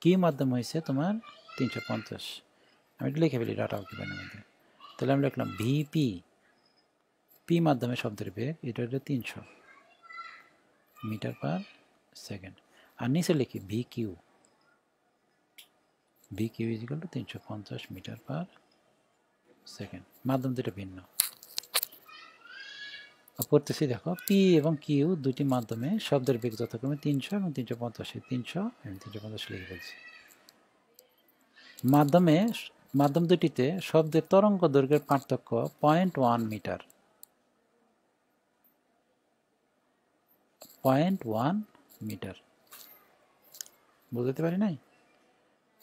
কি মাধ্যম হয়েছে তোমার 350। আমি এটা লিখে ফেলি ডাটা গিভেনের মধ্যে। তাহলে আমি লিখলাম ভিপি, পি মাধ্যমে শব্দের বেগ এটা হলো 300 মিটার পার সেকেন্ড, আর নিচে লিখি V Q, V Q is equal to 350 meter per second. মাধ্যম দুটো ভিন্ন পড়তেছি, দেখো পি এবং কিউ দুটি মাধ্যমে শব্দের বেগ যথাক্রমে 300 এবং 350, 300 এবং 350 লিখে ফেলছি। মাধ্যম দুটিতে শব্দের তরঙ্গ দৈর্ঘ্যের পার্থক্য 0.1 মিটার, 0.1 মিটার। বুঝতে পারি নাই?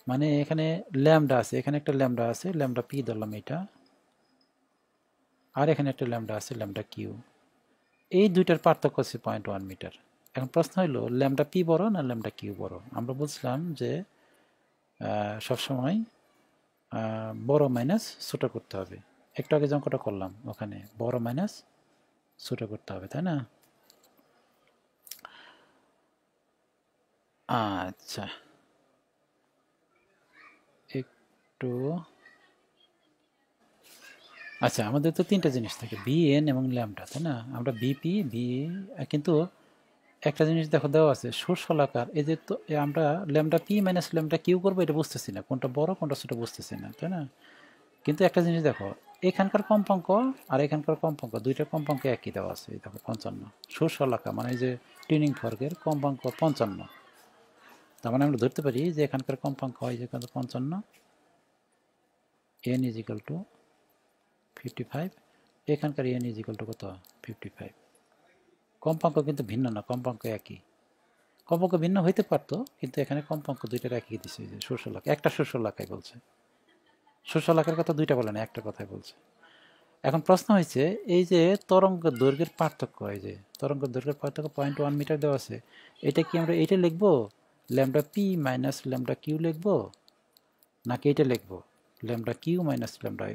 মানে এখানে ল্যামডা আছে, এখানে একটা ল্যামডা আছে, ল্যামডা পি ধরলাম এটা, আর এখানে একটা ল্যামডা আছে ল্যামডা কিউ, এই দুইটার পার্থক্য হচ্ছে 0.1 মিটার। এখন প্রশ্ন হলো ল্যামডা পি বড় না ল্যামডা কিউ বড়? আমরা বলছিলাম যে সবসময় বড় মাইনাস ছোট করতে হবে। একটু আগে যে অঙ্কটা করলাম ওখানে বড় মাইনাস ছোট করতে হবে, তাই না? আচ্ছা, একটু আচ্ছা, আমাদের তো তিনটা জিনিস থাকে, বি এন এবং ল্যামডা, তাই না? আমরা বিপি বি, কিন্তু একটা জিনিস দেখো দেওয়া আছে শস্যলাকার, এই যে তো আমরা lambda P minus lambda Q করবো, এটা বুঝতেছি না কোনটা বড় কোনটা ছোট বুঝতেছি না, তাই না? কিন্তু একটা জিনিস দেখো, এখানকার কম্পাঙ্ক আর এখানকার কম্পাঙ্ক, দুইটার কম্পাঙ্ক একই দেওয়া আছে। দেখো 55 শস্যলাকা, মানে এই যে টিউনিং ফর্কের কম্পাঙ্ক 55, তার মানে আমরা ধরতে পারি যে এখানকার কম্পাঙ্ক হয় যে 55, এন ইজ ইকাল টু 55, এখানকার এন ইজ ইকাল টু কত 55। কম্পাঙ্ক কিন্তু ভিন্ন না, কম্পাঙ্ক একই। কম্পাঙ্ক ভিন্ন হইতে পারতো, কিন্তু এখানে কম্পাঙ্ক দুইটার একই দিচ্ছে, যে শস্যলাকা, একটা শস্যলাকায় বলছে, শস্যলাকার কথা দুইটা বলে না, একটা কথাই বলছে। এখন প্রশ্ন হয়েছে এই যে তরঙ্গ দৈর্ঘ্যের পার্থক্য, এই যে তরঙ্গ দৈর্ঘ্যের পার্থক্য 0.1 মিটার দেওয়া আছে, এটা কি আমরা এইটা লিখবো lambda P minus lambda Q লিখবো, নাকি এটা লিখবো lambda Q minus lambda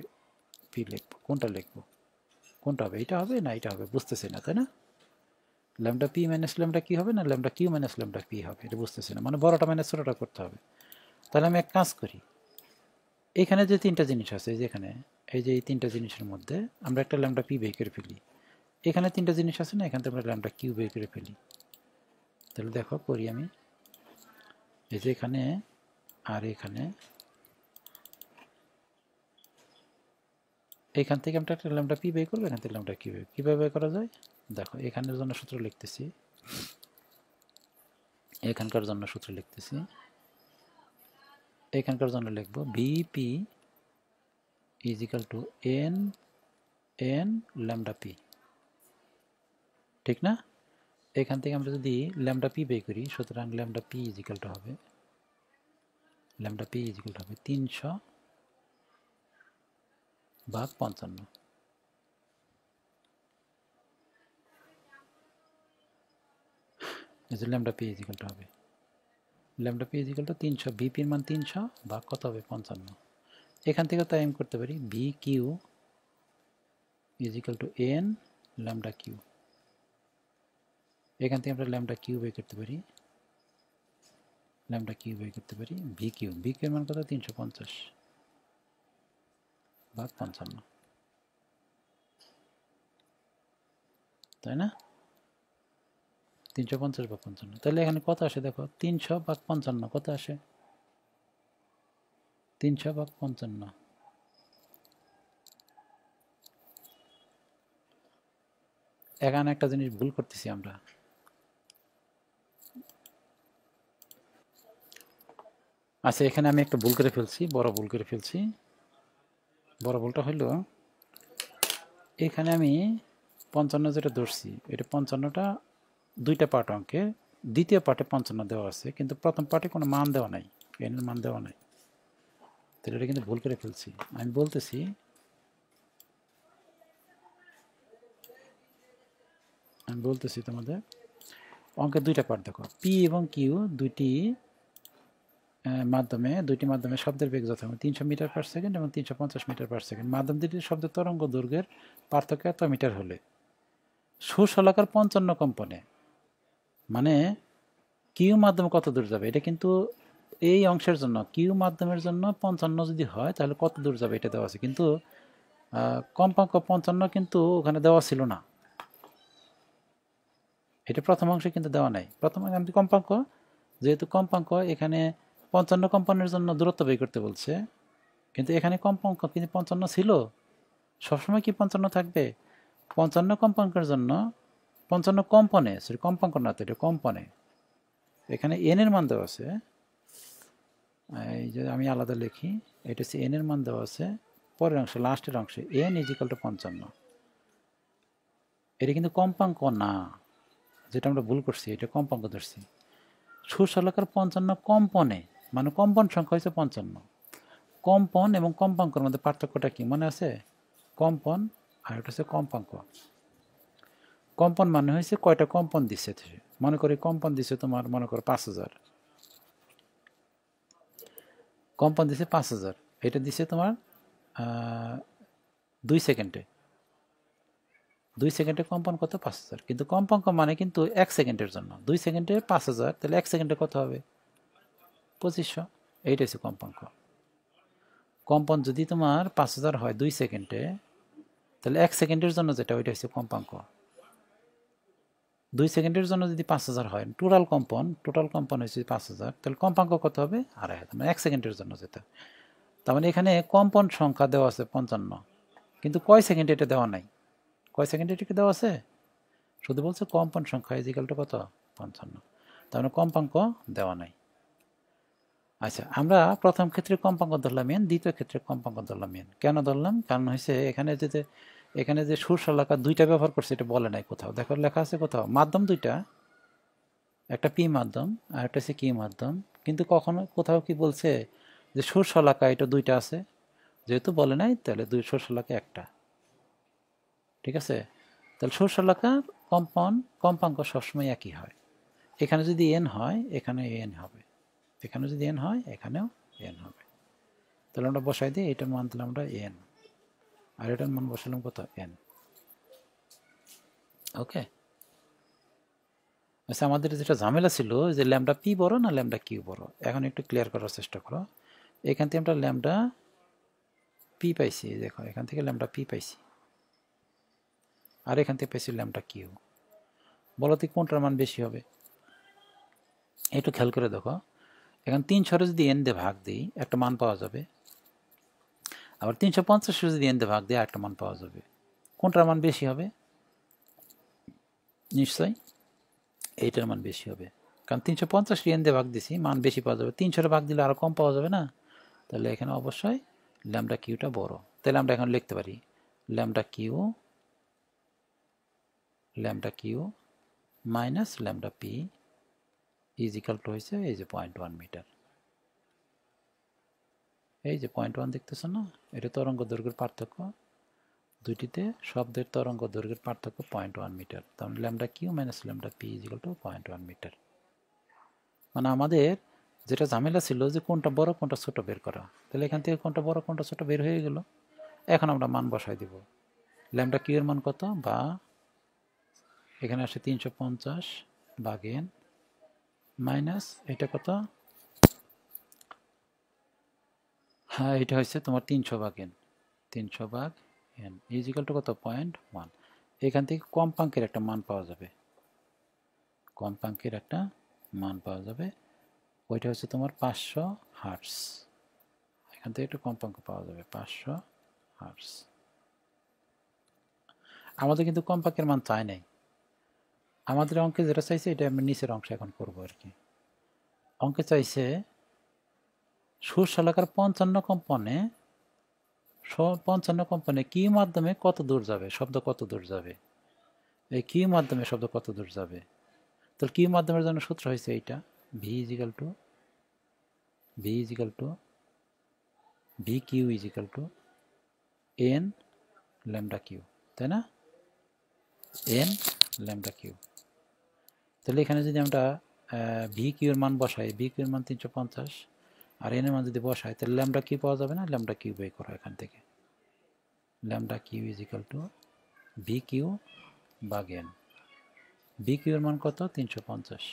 P লিখবো? কোনটা লিখবো? কোনটা হবে? এটা হবে না এটা হবে? বুঝতেছি না, তাই না? Lambda P minus lambda Q হবে না lambda Q minus lambda P হবে? এটা বুঝতেছি না, মানে বড়টা মাইনাস ছোটটা করতে হবে। তাহলে আমি এক কাজ করি, এখানে যে তিনটা জিনিস আছে, যেখানে এই যে এই তিনটা জিনিসের মধ্যে আমরা একটা ল্যামডা পি বের করে ফেলি, এখানে তিনটা জিনিস আছে না, এখান থেকে আমরা ল্যামডা কিউ বের করে ফেলি। তাহলে দেখো করি আমি, এই যে এখানে আর এখানে, এখান থেকে আমরা একটা ল্যামডা পি বের করবো, এখান থেকে ল্যামডা কিউ কীভাবে বের করা যায় দেখো। এখানের জন্য সূত্র লিখতেছি, এখানকার জন্য সূত্র লিখতেছি, এখানকার জন্য লিখবো BP is equal to N N lambda P, ঠিক না? এখান থেকে আমরা যদি ল্যামডা পি বের করি, সুতরাং lambda P is equal to হবে, lambda P is equal to হবে 300 ভাগ 55। এই যে lambda P is equal to হবে, lambda P is equal to 300, বিপির মান 300 ভাগ কত হবে 55। এখান থেকে তাই আমি করতে পারি B Q is equal to N lambda Q, এখান থেকে আমরা ল্যামডা কিউ বের করতে পারি, ল্যামডা কিউ বের করতে পারি ভি কিউ, ভি কিউ এর মান কত 350 ভাগ 55, তাই না? 350 ভাগ 55, তাহলে এখানে কত আসে দেখো, 300 ভাগ 55 কত আসে, 300 ভাগ 55। এখানে একটা জিনিস ভুল করতেছি আমরা, আচ্ছা এখানে আমি একটা ভুল করে ফেলছি, বড় ভুল করে ফেলছি। বড় ভুলটা হলো এখানে আমি 55 যেটা ধরছি, এটা 55টা দুইটা পার্ট অঙ্কে, দ্বিতীয় পার্টে 55 দেওয়া আছে, কিন্তু প্রথম পার্টে কোনো মান দেওয়া নাই, এনের মান দেওয়া নাই, তাহলে এটা কিন্তু ভুল করে ফেলছি। আমি বলতেছি তোমাদের, অঙ্কের দুইটা পার্ট দেখো, পি এবং কিউ দুইটি মাধ্যমে শব্দের বেগ যথাক্রমে 300 মিটার পার সেকেন্ড এবং 350 মিটার পার সেকেন্ড। মাধ্যম দুটির শব্দের তরঙ্গ দৈর্ঘ্যের পার্থক্য এত মিটার হলে সুশলাকার 55 কম্পনে, মানে কিউ মাধ্যমে কত দূর যাবে, এটা কিন্তু এই অংশের জন্য কিউ মাধ্যমের জন্য 55 যদি হয় তাহলে কত দূর যাবে এটা দেওয়া আছে, কিন্তু কম্পাঙ্ক 55 কিন্তু ওখানে দেওয়া ছিল না, এটা প্রথম অংশে কিন্তু দেওয়া নাই। প্রথম অংশে কম্পাঙ্ক, যেহেতু কম্পাঙ্ক এখানে 55 কম্পাঙ্কের জন্য দূরত্ব বের করতে বলছে, কিন্তু এখানে কম্পাঙ্ক কিন্তু 55 ছিল, সবসময় কি 55 থাকবে? 55 কম্পাঙ্কের জন্য 55 কম্পনে, সরি কম্পাঙ্ক না তো, এটা কম্পনে, এখানে এন এর মান দেওয়া আছে, এই যে আমি আলাদা লিখি, এটা হচ্ছে এন এর মান দেওয়া আছে পরের অংশে, লাস্টের অংশে এন ইজ ইকাল টু 55, এটা কিন্তু কম্পাঙ্ক না, যেটা আমরা ভুল করছি, এটা কম্পাঙ্ক ধরছি। সুশলাকার 55 কম্পনে, মানে কম্পন সংখ্যা হচ্ছে 55। কম্পন এবং কম্পাঙ্কের মধ্যে পার্থক্যটা কি মনে আছে? কম্পন আর এটা হচ্ছে কম্পাঙ্ক। কম্পন মানে হয়েছে কয়টা কম্পন দিচ্ছে, মনে করি কম্পন দিচ্ছে তোমার, মনে করো 5000, কম্পন দিচ্ছে 5000, এটা দিচ্ছে তোমার 2 সেকেন্ডে, 2 সেকেন্ডে কম্পন কত 5000, কিন্তু কম্পাঙ্ক মানে কিন্তু 1 সেকেন্ডের জন্য, 2 সেকেন্ডে 5000, তাহলে 1 সেকেন্ডে কত হবে 2500, এইটা হচ্ছে কম্পাঙ্ক। কম্পন যদি তোমার 5000 হয় 2 সেকেন্ডে, তাহলে 1 সেকেন্ডের জন্য যেটা, ওইটা হচ্ছে কম্পাঙ্ক। 2 সেকেন্ডের জন্য যদি 5000 হয়, টোটাল কম্পন হচ্ছে 5000, তাহলে কম্পাঙ্ক কত হবে 2500, মানে 1 সেকেন্ডের জন্য যেটা। তার মানে এখানে কম্পন সংখ্যা দেওয়া আছে 55, কিন্তু কয় সেকেন্ড এটা দেওয়া নাই, কয় সেকেন্ড এটাকে দেওয়া আছে, শুধু বলছে কম্পন সংখ্যা ইজ ইকাল টু কত 55, তার মানে কম্পাঙ্ক দেওয়া নাই। আচ্ছা, আমরা প্রথম ক্ষেত্রে কম্পাঙ্ক ধরলাম এন, দ্বিতীয় ক্ষেত্রে কম্পাঙ্ক ধরলাম এন। কেন ধরলাম? কারণ হচ্ছে এখানে যে সুশলাকা দুইটা ব্যবহার করছে এটা বলে নাই কোথাও, দেখো লেখা আছে কোথাও মাধ্যম দুইটা, একটা পি মাধ্যম আর একটা হচ্ছে কি মাধ্যম, কিন্তু কখনো কোথাও কি বলছে যে সুশলাকা এটা দুইটা আছে? যেহেতু বলে নাই, তাহলে দুই সুশলাকা একটা, ঠিক আছে? তাহলে সুশলাকার কম্পাঙ্ক সবসময় একই হয়। এখানে যদি এন হয় এখানে এন হবে, এখানে যদি এন হয় এখানেও এন হবে। তাহলে আমরা বসাই দিই, এটার মান দিলাম আমরা এন, আর এটার মান বসালাম কত এন। ওকে, আচ্ছা আমাদের যেটা ঝামেলা ছিল যে ল্যামডা পি বড় না ল্যামডা কিউ বড়, এখন একটু ক্লিয়ার করার চেষ্টা করো। এখান থেকে আমরা ল্যামডা পি পাইছি, দেখো এখান থেকে ল্যামডা পি পাইছি, আর এখান থেকে পাইছি ল্যামডা কিউ। বলো তো কোনটার মান বেশি হবে? একটু খেয়াল করে দেখো, এখন 300 যদি n দিয়ে ভাগ দিই একটা মান পাওয়া যাবে, আবার 350 যদি n দিয়ে ভাগ দিই একটা মান পাওয়া যাবে। কোনটার মান বেশি হবে? নিশ্চয়ই এইটার মান বেশি হবে, কারণ 350 n দিয়ে ভাগ দিছি, মান বেশি পাওয়া যাবে। 300 ভাগ দিলে আরও কম পাওয়া যাবে না? তাহলে এখানে অবশ্যই ল্যামডা কিউটা বড়। তাহলে আমরা এখন লিখতে পারি lambda Q minus lambda P is equal to হয়েছে এই যে 0.1 মিটার। এই যে 0.1 দেখতেছ না, এটা তরঙ্গ দৈর্ঘ্যের পার্থক্য, দুইটিতে শব্দের তরঙ্গ দৈর্ঘ্যের পার্থক্য 0.1 মিটার। তাহলে lambda Q minus lambda P is equal to 0.1 meter. মানে আমাদের যেটা ঝামেলা ছিল যে কোনটা বড় কোনটা ছোট বের করা, তাহলে এখান থেকে কোনটা বড় কোনটা ছোট বের হয়ে গেল। এখন আমরা মান বসাই দিব। ল্যামডা কিউ এর মান কত, বা এখানে আসে 350 ভাগ n মাইনাস এটা কত, হ্যাঁ এটা হচ্ছে তোমার 300 ভাগ n, 300 ভাগ n ইজ ইকাল টু কত, 0.1। এখান থেকে কম্পাঙ্কের একটা মান পাওয়া যাবে, কম্পাঙ্কের একটা মান পাওয়া যাবে, ওইটা হচ্ছে তোমার 500 হার্টজ। এখান থেকে একটা কম্পাঙ্ক পাওয়া যাবে 500 হার্টজ। আমাদের কিন্তু কম্পাঙ্কের মান চাই নাই, আমাদের অঙ্কে যেটা চাইছে এটা আমি নিচের অংশ এখন করবো আর কি। অঙ্কে চাইছে সুশালাকার 55 কম্পনে কি মাধ্যমে কত দূর যাবে, শব্দ কত দূর যাবে, এই কি মাধ্যমে শব্দ কত দূর যাবে। তো কি মাধ্যমের জন্য সূত্র হয়েছে এইটা, V is equal to V Q is equal to N lambda Q, তাই না, এন ল্যামডা কিউ। তাহলে এখানে যদি আমরা ভি কিউ এর মান বসাই, ভি কিউ এর মান 350 আর এন এর মান যদি বসাই, তাহলে ল্যামডা কিউ পাওয়া যাবে না, ল্যামডা কিউ বের করা এখান থেকে। Lambda Q is equal to V Q ভাগ এন। ভি কিউ এর মান কত, 350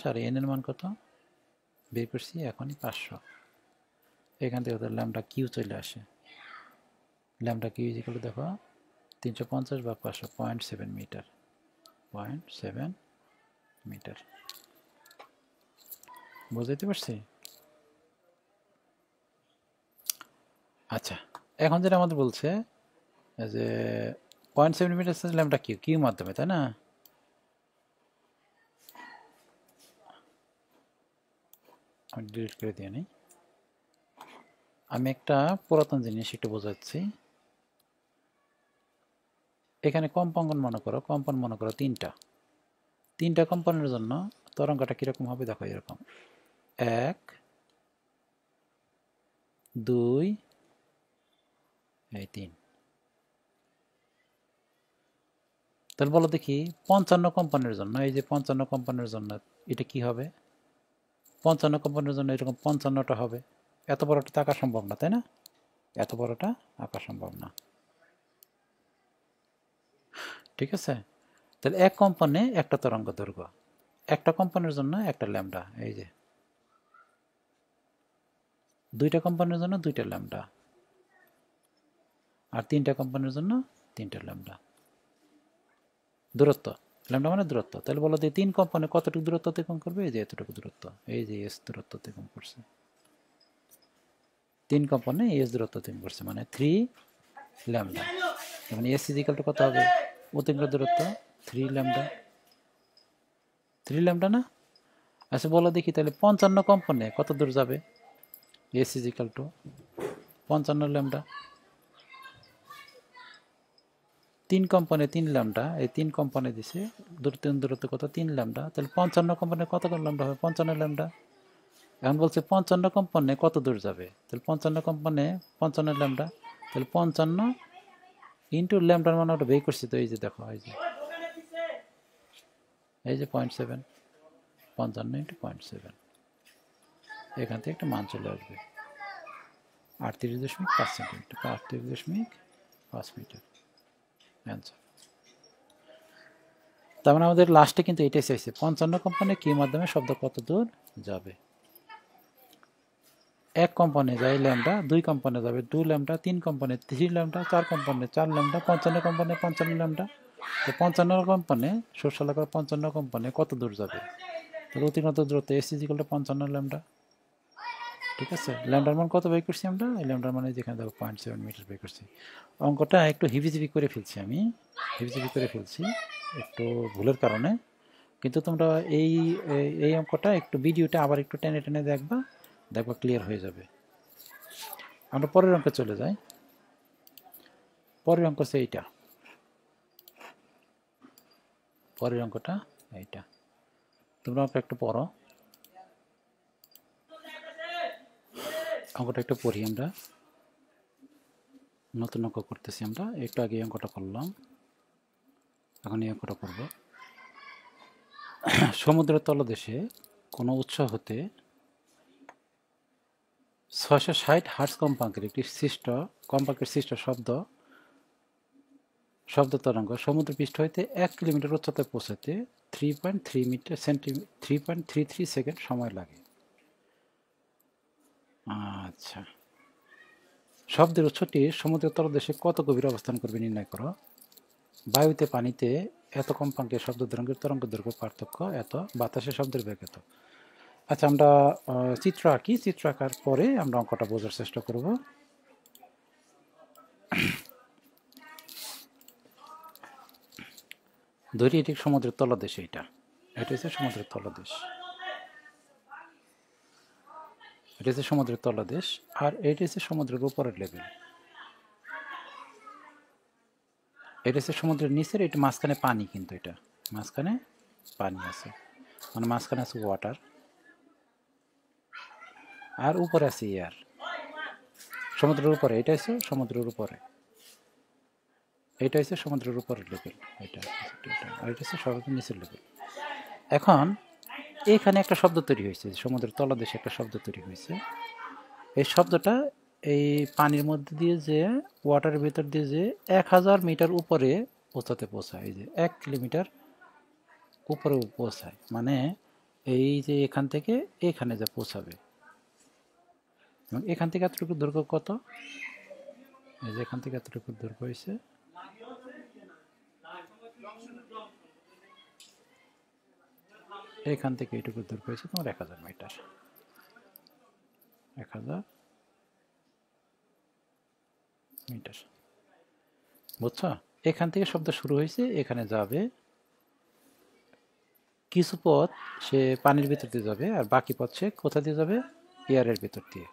আর এন এর মান কত বের করছি এখনই 500। এখান থেকে ল্যামডা কিউ চলে আসে, lambda Q is equal to দেখো 350 বা 500, 0.7 মিটার, 0.7 মিটার। বুঝতে পারছি? আচ্ছা, এখন যেটা আমাদের বলছে যে 0.7 মিটার ল্যামডা কিউ, কিউ মাধ্যমে, তাই না? আমি ডিলিট করে দিয়ে নিই। আমি একটা পুরাতন জিনিস একটু বোঝাচ্ছি। এখানে কম্পাঙ্কন মনে করো তিনটা কম্পাঙ্কের জন্য তরঙ্গটা কিরকম হবে দেখো, এরকম 1 2 এই 3। তাহলে বলো দেখি 55 কম্পানের জন্য, এই যে 55 কম্পানের জন্য এটা কি হবে, 55 কম্পানের জন্য এরকম 55টা হবে। এত বড়টা তো আঁকা সম্ভব না, তাই না? এত বড়টা আঁকা সম্ভব না, ঠিক আছে? তাহলে এক কম্পনে একটা তরঙ্গ দৈর্ঘ্য, একটা কম্পনের জন্য একটা ল্যামডা, এই যে দুইটা কম্পনের জন্য দুইটা ল্যামডা, আর তিনটা কম্পনের জন্য তিনটা ল্যামডা। দূরত্ব, ল্যামডা মানে দূরত্ব। তাহলে বলো যে 3 কম্পনে কতটুকু দূরত্ব অতিক্রম করবে, এই যে এতটুকু দূরত্ব, এই যে এস দূরত্ব অতিক্রম করছে। 3 কম্পনে এস দূরত্ব অতিক্রম করছে, মানে 3 ল্যামডা। মানে এস ইজ ইকাল টু কত হবে, অতিক্রান্ত দূরত্ব 3 ল্যামডা, 3 ল্যামডা না? আচ্ছা বলো দেখি তাহলে 55 কম্পনে কত দূর যাবে, S is equal two 55 lambda. 3 কম্পনে 3 lambda, এই 3 কম্পনে দিছে দূরত্ব কত, 3 ল্যামডা। তাহলে 55 কম্পনে কত ল্যামডা হবে, 55 ল্যামডা। এখন বলছে 55 কম্পনে কত দূর যাবে, তাহলে 55 কম্পনে 55 ল্যামডা, তাহলে 55 ইন্টু ল্যামডার মানে ওটা বের করছি তো, এই যে দেখো এই যে 0.7, 55 ইন্টু 0.7, এখান থেকে একটা মান চলে আসবে 38.5 সেন্টিমিটার, 38.5 মিটার অ্যান্সার। তার মানে আমাদের লাস্টে কিন্তু এটাই চাইছে 55 কম্পনে কি মাধ্যমে শব্দ কত দূর যাবে। এক কম্পনে যায় ল্যামডা, 2 কম্পনে যাবে 2 ল্যামডা, 3 কম্পনে 3 ল্যামডা, 4 কম্পনে 4 ল্যামডা, 55 কম্পনে 55 ল্যামডা, তো 55 কম্পনে সূর্যালোকের 55 কম্পনে কত দূর যাবে? তাহলে অতিক্রান্ত দূরত্ব s ইকুয়াল টু 55 ল্যামডা। ঠিক আছে, ল্যামডার মান কত বের করছি আমরা? এই ল্যামডার মানে যেখানে দেখো 0.7 মিটার বের করছি। অঙ্কটা একটু হিবিজিবি করে ফেলছি, আমি হিবিজিবি করে ফেলছি একটু ভুলের কারণে। কিন্তু তোমরা এই এই অঙ্কটা একটু ভিডিওটা আবার একটু টেনে টেনে দেখবা, দেখবা ক্লিয়ার হয়ে যাবে। আমরা পরের অঙ্কে চলে যাই। পরের অঙ্ক হচ্ছে এইটা, পরের অঙ্কটা এইটা। তোমরা অঙ্ক একটু পড়ো, অঙ্কটা একটু পড়ি আমরা। নতুন অঙ্ক করতেছি আমরা, একটু আগে এই অঙ্কটা করলাম, এখন এই অঙ্কটা করব। সমুদ্রের তলদেশে কোনো উৎস হতে 660 হার্টজ কম্পাঙ্কের একটি সৃষ্ট শব্দ তরঙ্গ সমুদ্র পৃষ্ঠ হইতে 1 কিলোমিটার উচ্চতায় পৌঁছাতে 3.33 সেকেন্ড সময় লাগে। আচ্ছা, শব্দের উৎসটি সমুদ্রের তলদেশে কত গভীরে অবস্থান করবে নির্ণয় করো। বায়ুতে পানিতে এত কম্পাঙ্কে শব্দ তরঙ্গ দৈর্ঘ্য পার্থক্য এত, বাতাসে শব্দের বেগ এত। আচ্ছা, আমরা চিত্র আঁকি, চিত্র আঁকার পরে আমরা অঙ্কটা বোঝার চেষ্টা করব। ধরি এটি সমুদ্রের তলদেশ, এটা হচ্ছে সমুদ্রের তলদেশ, এটা হচ্ছে সমুদ্রের তলদেশ, আর এটা হচ্ছে সমুদ্রের উপরের লেভেল, এটা হচ্ছে সমুদ্রের নিচের, এটা মাঝখানে পানি, কিন্তু এটা মাঝখানে পানি আছে, মানে মাঝখানে আছে ওয়াটার, আর উপরে আছে এয়ার। সমুদ্রের উপরে, এটা হচ্ছে সমুদ্রের উপরে, এটা হচ্ছে সমুদ্রের উপরের লেভেল, এটা আর এটা হচ্ছে সমুদ্রের নিচের লেভেল। এখন এখানে একটা শব্দ তৈরি হয়েছে, সমুদ্রের তলদেশে একটা শব্দ তৈরি হয়েছে। এই শব্দটা এই পানির মধ্যে দিয়ে যে ওয়াটারের ভিতর দিয়ে যে 1000 মিটার উপরে পৌঁছাতে পৌঁছায়, এই যে 1 কিলোমিটার উপরে পৌঁছায়, মানে এই যে এখান থেকে এখানে যা পৌঁছাবে, এবং এখান থেকে এতটুকু দৈর্ঘ্য কত, এই যে এখান থেকে এতটুকু দৈর্ঘ্য হয়েছে, এখান থেকে এইটুকু দৈর্ঘ্য হয়েছে তোমার 1000 মিটার, 1000 মিটার, বুঝছো? এখান থেকে শব্দ শুরু হয়েছে, এখানে যাবে কিছু পথ, সে পানির ভিতর দিয়ে যাবে, আর বাকি পথ সে কোথা দিয়ে যাবে? এয়ারের ভিতর দিয়ে।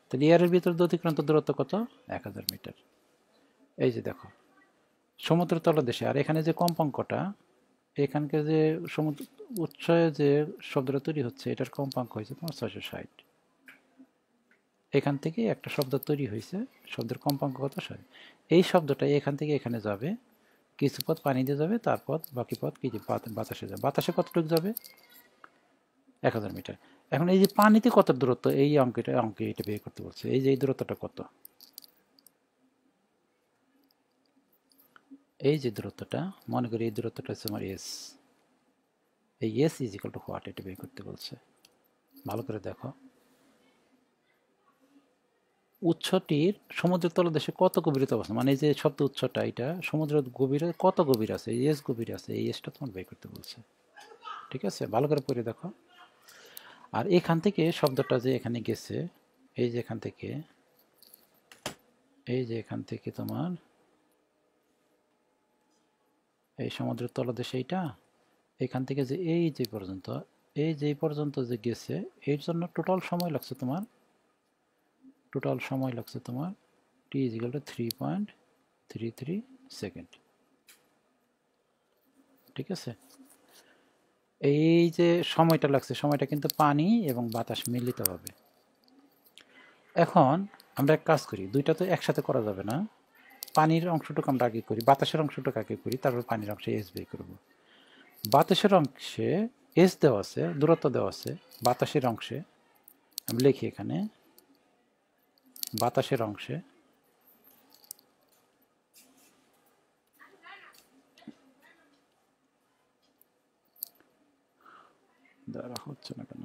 তাহলে এয়ারের ভিতর দিয়ে অতিক্রান্ত দূরত্ব কত? 1000 মিটার। এই যে দেখো সমুদ্র তলদেশে, আর এখানে যে কম্পাঙ্কটা, এখানকার যে সমুদ্র উৎসয়ে যে শব্দটা তৈরি হচ্ছে, এটার কম্পাঙ্ক হয়েছে তোমার 660। এখান থেকে একটা শব্দ তৈরি হয়েছে, শব্দের কম্পাঙ্ক কত? 6। এই শব্দটা এখান থেকে এখানে যাবে, কিছু পথ পানি দিয়ে যাবে, তারপর বাকি পথ কি বাতাসে যাবে। বাতাসে কতটুকু যাবে? 1000 মিটার। এখন এই যে পানিতে কত দূরত্ব, এই অঙ্কে এটা বের করতে বলছে। এই যে এই দূরত্বটা কত, এই যে দূরত্বটা, মনে করি এই দূরত্বটা হচ্ছে আমার এস, এই S is equal two what, এটা বের করতে বলছে। ভালো করে দেখো, উৎসটির সমুদ্রের তলদেশে কত গভীরতা অবস্থা, মানে এই যে শব্দ উৎসটা, এটা সমুদ্রের গভীরে কত গভীর আছে, এই এস গভীর আছে, এই এসটা তোমার বের করতে বলছে। ঠিক আছে, ভালো করে পড়ে দেখো। আর এখান থেকে শব্দটা যে এখানে গেছে, এই যে এখান থেকে, এই যে এখান থেকে তোমার এই সমুদ্রের তলদেশে এইটা, এখান থেকে যে এই যে পর্যন্ত, এই যে পর্যন্ত যে গেছে, এর জন্য টোটাল সময় লাগছে তোমার t ইজিক্যাল টু 3.33 সেকেন্ড। ঠিক আছে, এই যে সময়টা লাগছে, সময়টা কিন্তু পানি এবং বাতাস মিলিত হবে। এখন আমরা এক কাজ করি, দুইটা তো একসাথে করা যাবে না, পানির অংশটুকু আমরা আগে করি, বাতাসের অংশটুকু আগে করি, তারপর পানির অংশে এস বের করব। বাতাসের অংশে এস দেওয়া আছে, দূরত্ব দেওয়া আছে। বাতাসের অংশে আমি লিখি, এখানে বাতাসের অংশে দ্বারা হচ্ছে না কেন,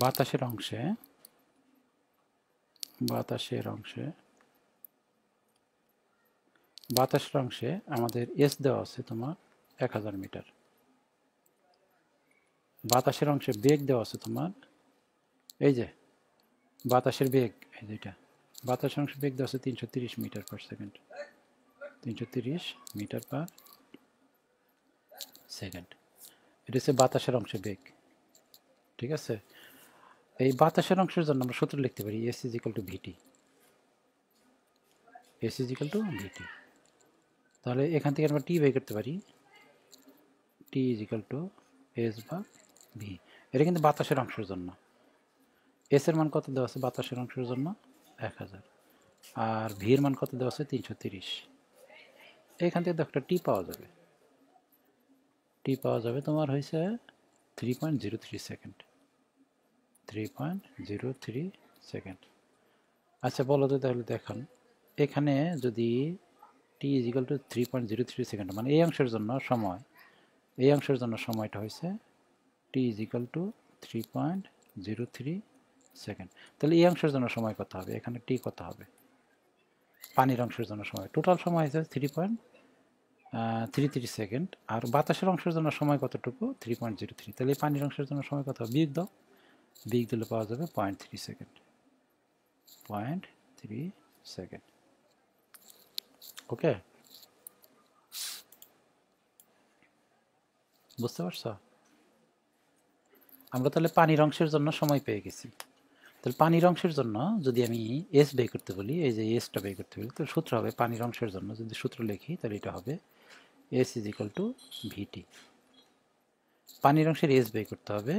বাতাসের অংশে বাতাসের অংশে আমাদের এস দেওয়া আছে তোমার 1000 মিটার। বাতাসের অংশে বেগ দেওয়া আছে তোমার, এই যে বাতাসের বেগ, এই যে এটা বাতাসের অংশে বেগ দেওয়া আছে 330 metre per second, 330 metre per second. এটা হচ্ছে বাতাসের অংশে বেগ, ঠিক আছে। এই বাতাসের অংশের জন্য আমরা সূত্র লিখতে পারি S is equal to V T, S is equal to V T. তাহলে এখান থেকে আমরা টি বের করতে পারি, T is equal to S বা ভি। এটা কিন্তু বাতাসের অংশের জন্য। এস এর মান কত দেওয়া আছে বাতাসের অংশের জন্য 1000, আর ভি এর মান কত দেওয়া আছে 330। এখান থেকে দেখো টি পাওয়া যাবে, টি পাওয়া যাবে তোমার হয়েছে 3.03 সেকেন্ড, 3.03 সেকেন্ড। আচ্ছা বলো তো তাহলে দেখান, এখানে যদি টি ইজ ইকুয়াল টু 3.03 সেকেন্ড, মানে এই অংশের জন্য সময়, এই অংশের জন্য সময়টা হয়েছে টি ইজ ইকুয়াল টু 3.03 সেকেন্ড। তাহলে এই অংশের জন্য সময় কত হবে, এখানে টি কত হবে, পানির অংশের জন্য সময় টোটাল সময় হয়েছে 3.33 সেকেন্ড, আর বাতাসের অংশের জন্য সময় কতটুকু 3.03। তাহলে এই পানির অংশের জন্য সময় কত হবে, বিয়োগ দাও, বিয়োগ দিলে পাওয়া যাবে 0.3 সেকেন্ড, 0.3 সেকেন্ড। ওকে, বুঝতে পারছো? আমরা তাহলে পানির অংশের জন্য সময় পেয়ে গেছি। তাহলে পানির অংশের জন্য যদি আমি এস বের করতে বলি, এই যে এসটা বের করতে বলি, তো সূত্র হবে পানির অংশের জন্য যদি সূত্র লিখি তাহলে এটা হবে এস ইজ ইকুয়াল টু ভিটি। পানির অংশের এস বের করতে হবে,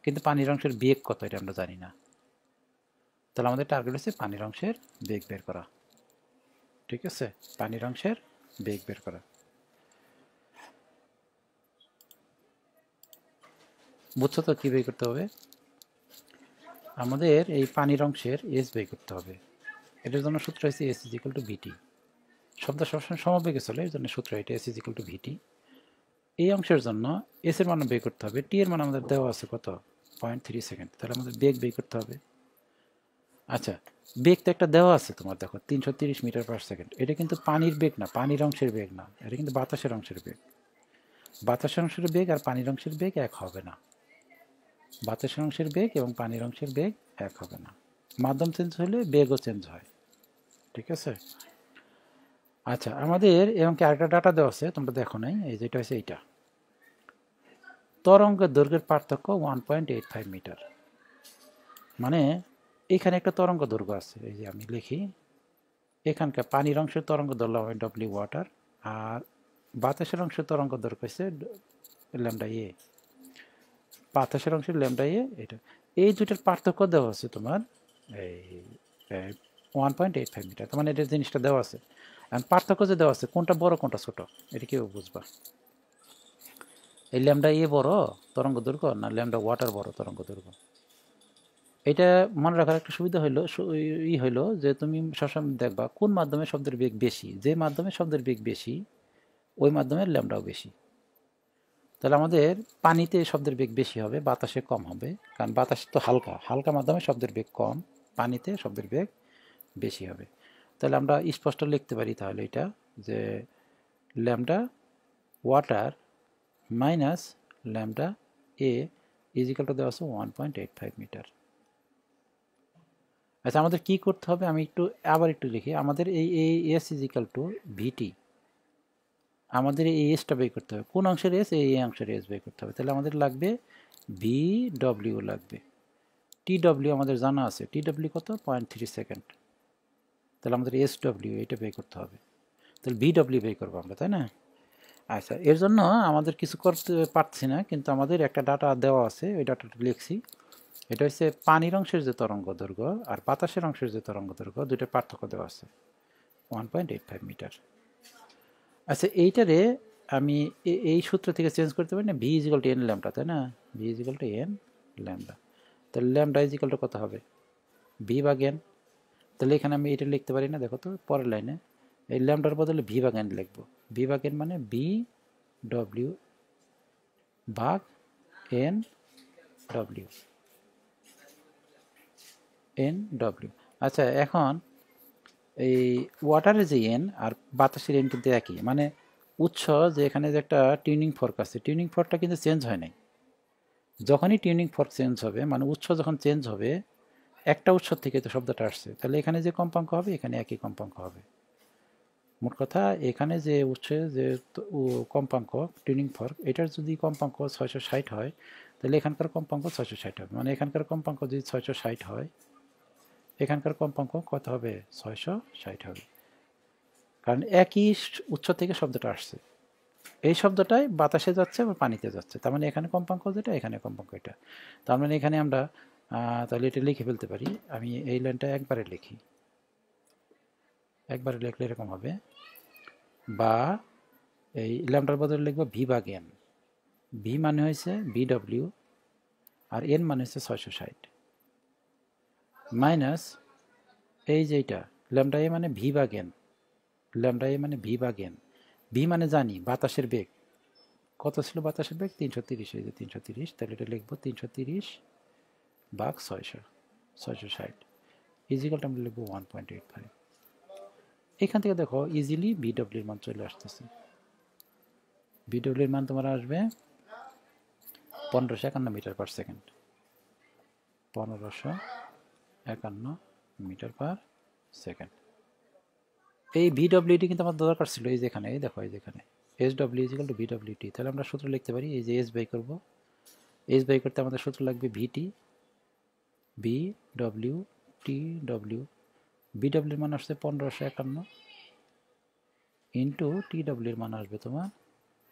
কিন্তু পানির অংশের বেগ কত এটা আমরা জানি না। তাহলে আমাদের টার্গেট হচ্ছে পানির অংশের বেগ বের করা, ঠিক আছে, পানির অংশের বেগ বের করা। বুঝছো তো কি বের করতে হবে? আমাদের এই পানির অংশের এস বের করতে হবে। এটার জন্য সূত্র হচ্ছে এস ইজ ইকুয়াল টু ভিটি। শব্দ সবসময় সমবেগে চলে, এর জন্য সূত্র এটা এস ইজ ইকুয়াল টু ভিটি। এই অংশের জন্য এস এর মান বের করতে হবে, টি এর মান আমাদের দেওয়া আছে কত 0.3 সেকেন্ড, তাহলে আমাদের বেগ বের করতে হবে। আচ্ছা, বেগ তো একটা দেওয়া আছে তোমার, দেখো 330 মিটার পার সেকেন্ড, এটা কিন্তু পানির বেগ না, পানির অংশের বেগ না, এটা কিন্তু বাতাসের অংশের বেগ। বাতাসের অংশের বেগ আর পানির অংশের বেগ এক হবে না, বাতাসের অংশের বেগ এবং পানির অংশের বেগ এক হবে না, মাধ্যম চেঞ্জ হলে বেগও চেঞ্জ হয়, ঠিক আছে। আচ্ছা, আমাদের এবং কি আরেকটা ডাটা দেওয়া আছে, তোমরা দেখো নাই, এই যেটা হচ্ছে এইটা, তরঙ্গের দৈর্ঘ্যের পার্থক্য 1.85 মিটার। মানে এখানে একটা তরঙ্গ দৈর্ঘ্য আছে, এই যে আমি লিখি, এখানকার পানির অংশের তরঙ্গ দৈর্ঘ্য হয় ডব্লিউ ওয়াটার, আর বাতাসের অংশের তরঙ্গ দৈর্ঘ্য হচ্ছে ল্যামডা এ, বাতাসের অংশের ল্যামডা এ এটা। এই দুইটার পার্থক্য দেওয়া আছে তোমার এই 1.85 মিটার, তার মানে এটার জিনিসটা দেওয়া আছে। আর পার্থক্য যে দেওয়া আছে কোনটা বড় কোনটা ছোট এটা কেউ বুঝবা, এই ল্যামডা এ বড় তরঙ্গ দৈর্ঘ্য না ল্যামডা ওয়াটার বড় তরঙ্গ দৈর্ঘ্য। এটা মনে রাখার একটা সুবিধা হইলো হইলো যে তুমি সবসময় দেখবা কোন মাধ্যমে শব্দের বেগ বেশি, যে মাধ্যমে শব্দের বেগ বেশি ওই মাধ্যমে ল্যামডাও বেশি। তাহলে আমাদের পানিতে শব্দের বেগ বেশি হবে, বাতাসে কম হবে, কারণ বাতাস তো হালকা, হালকা মাধ্যমে শব্দের বেগ কম, পানিতে শব্দের বেগ বেশি হবে। তাহলে আমরা স্পষ্ট লিখতে পারি তাহলে এটা যে lambda water minus lambda A is equal two দেওয়া আছে 1.85 মিটার। আচ্ছা, আমাদের কি করতে হবে, আমি আবার একটু লিখি, আমাদের এই এস ইজ ইকুয়াল টু ভিটি, আমাদের এই এসটা বের করতে হবে, কোন অংশের এস, এই অংশের এস বের করতে হবে। তাহলে আমাদের লাগবে ভি ডব্লিউ লাগবে, টি ডব্লিউ আমাদের জানা আছে, টি ডব্লিউ কত 0.3 সেকেন্ড, তাহলে আমাদের এস ডব্লিউ এটা বের করতে হবে, তাহলে ভি ডব্লিউ বের করবো আমরা, তাই না? আচ্ছা, এর জন্য আমাদের কিছু করতে পারছি না, কিন্তু আমাদের একটা ডাটা দেওয়া আছে, ওই ডাটাটা লিখছি। এটা হচ্ছে পানির অংশের যে তরঙ্গ দৈর্ঘ্য আর বাতাসের অংশের যে তরঙ্গ দৈর্ঘ্য দুইটার পার্থক্য দেওয়া আছে 1.85 মিটার। আচ্ছা, এইটারে আমি এই সূত্র থেকে চেঞ্জ করতে পারি না, V is equal two N lambda, তাই না? V is equal two N lambda, তাহলে ল্যামডা ইজ ইকুয়াল টু কত হবে, ভি ভাগ এন। তাহলে এখানে আমি এটা লিখতে পারি না, দেখো তো পরের লাইনে এই ল্যামডার বদলে ভি ভাগ এন লিখবো, ভি ভাগ এন মানে বি ডব্লিউ ভাগ এন ডব্লিউ, এন ডব্লিউ। আচ্ছা, এখন এই ওয়াটারের যে এন আর বাতাসের এন কিন্তু একই, মানে উৎস যে এখানে যে একটা টিউনিং ফর্ক আছে, টিউনিং ফর্কটা কিন্তু চেঞ্জ হয় নাই। যখনই টিউনিং ফর্ক চেঞ্জ হবে, মানে উৎস যখন চেঞ্জ হবে, একটা উৎস থেকে তো শব্দটা আসছে, তাহলে এখানে যে কম্পাঙ্ক হবে এখানে একই কম্পাঙ্ক হবে। মোট কথা এখানে যে উৎসে যে কম্পাঙ্ক টিউনিং ফর্ক, এটার যদি কম্পাঙ্ক 660 হয়, তাহলে এখানকার কম্পাঙ্ক 660 হবে। মানে এখানকার কম্পাঙ্ক যদি 660 হয়, এখানকার কম্পাঙ্ক কত হবে? 660 হবে। কারণ একই উৎস থেকে শব্দটা আসছে। এই শব্দটাই বাতাসে যাচ্ছে বা পানিতে যাচ্ছে, তার মানে এখানে কম্পাঙ্ক যেটা, এখানে কম্পাঙ্ক এটা। তার মানে এখানে আমরা তাহলে এটা লিখে ফেলতে পারি। আমি এই লাইনটা একবারে লিখি, একবারে লিখলে এরকম হবে, বা এই ল্যামডার বদলে লিখবো ভি ভাগ এন। ভি মানে হয়েছে বিডব্লিউ, আর এন মানে হচ্ছে 660, মাইনাস এই যে এটা ল্যামডা এ মানে ভি ভাগ এন, ল্যামডা এ মানে ভি ভাগ এন। ভি মানে জানি বাতাসের বেগ কত ছিল, বাতাসের বেগ 330, এই যে 330, তাহলে এটা লিখবো 330 ভাগ 660 ইজিক্যালটা আমরা লিখবো 1.85। এখান থেকে দেখো ইজিলি বিডব্লিউর মান চলে আসতেছে। বিডব্লিউর মান তোমার আসবে 1551 meter per second, 1551 meter per second. এই ভিডব্লিউটি কিন্তু আমার দরকার ছিল, এই যেখানে, এই দেখো, এই যেখানে এস ডব্লিউ ইজিক্যাল টু ভিডব্লিউটি। তাহলে আমরা সূত্র লিখতে পারি, এই যে এস বাই করবো, এস বাই করতে আমাদের সূত্র লাগবে ভিটি বি ডব্লিউ টি ডব্লিউ। বিডব্লিউর মান আসছে 1551 ইন্টু টি ডব্লিউর মান আসবে তোমার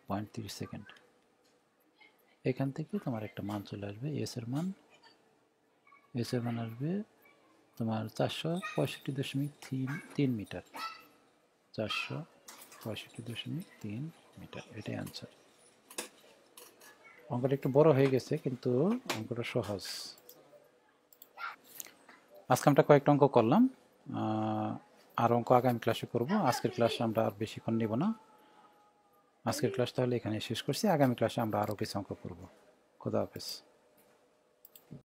0.30 সেকেন্ড। এখান থেকে তোমার একটা মান চলে আসবে, এস এর মান আসবে তোমার 465.3 মিটার, 465.3 মিটার, এটাই আনসার। অঙ্কটা একটু বড় হয়ে গেছে কিন্তু অঙ্কটা সহজ। আজকে আমরা কয়েকটা অঙ্ক করলাম, আর অঙ্ক আগামী ক্লাসে করব। আজকের ক্লাসে আমরা আর বেশিক্ষণ নেব না। আজকের ক্লাস তাহলে এখানে শেষ করছি, আগামী ক্লাসে আমরা আরও কিছু অঙ্ক করব। খোদা হাফেজ।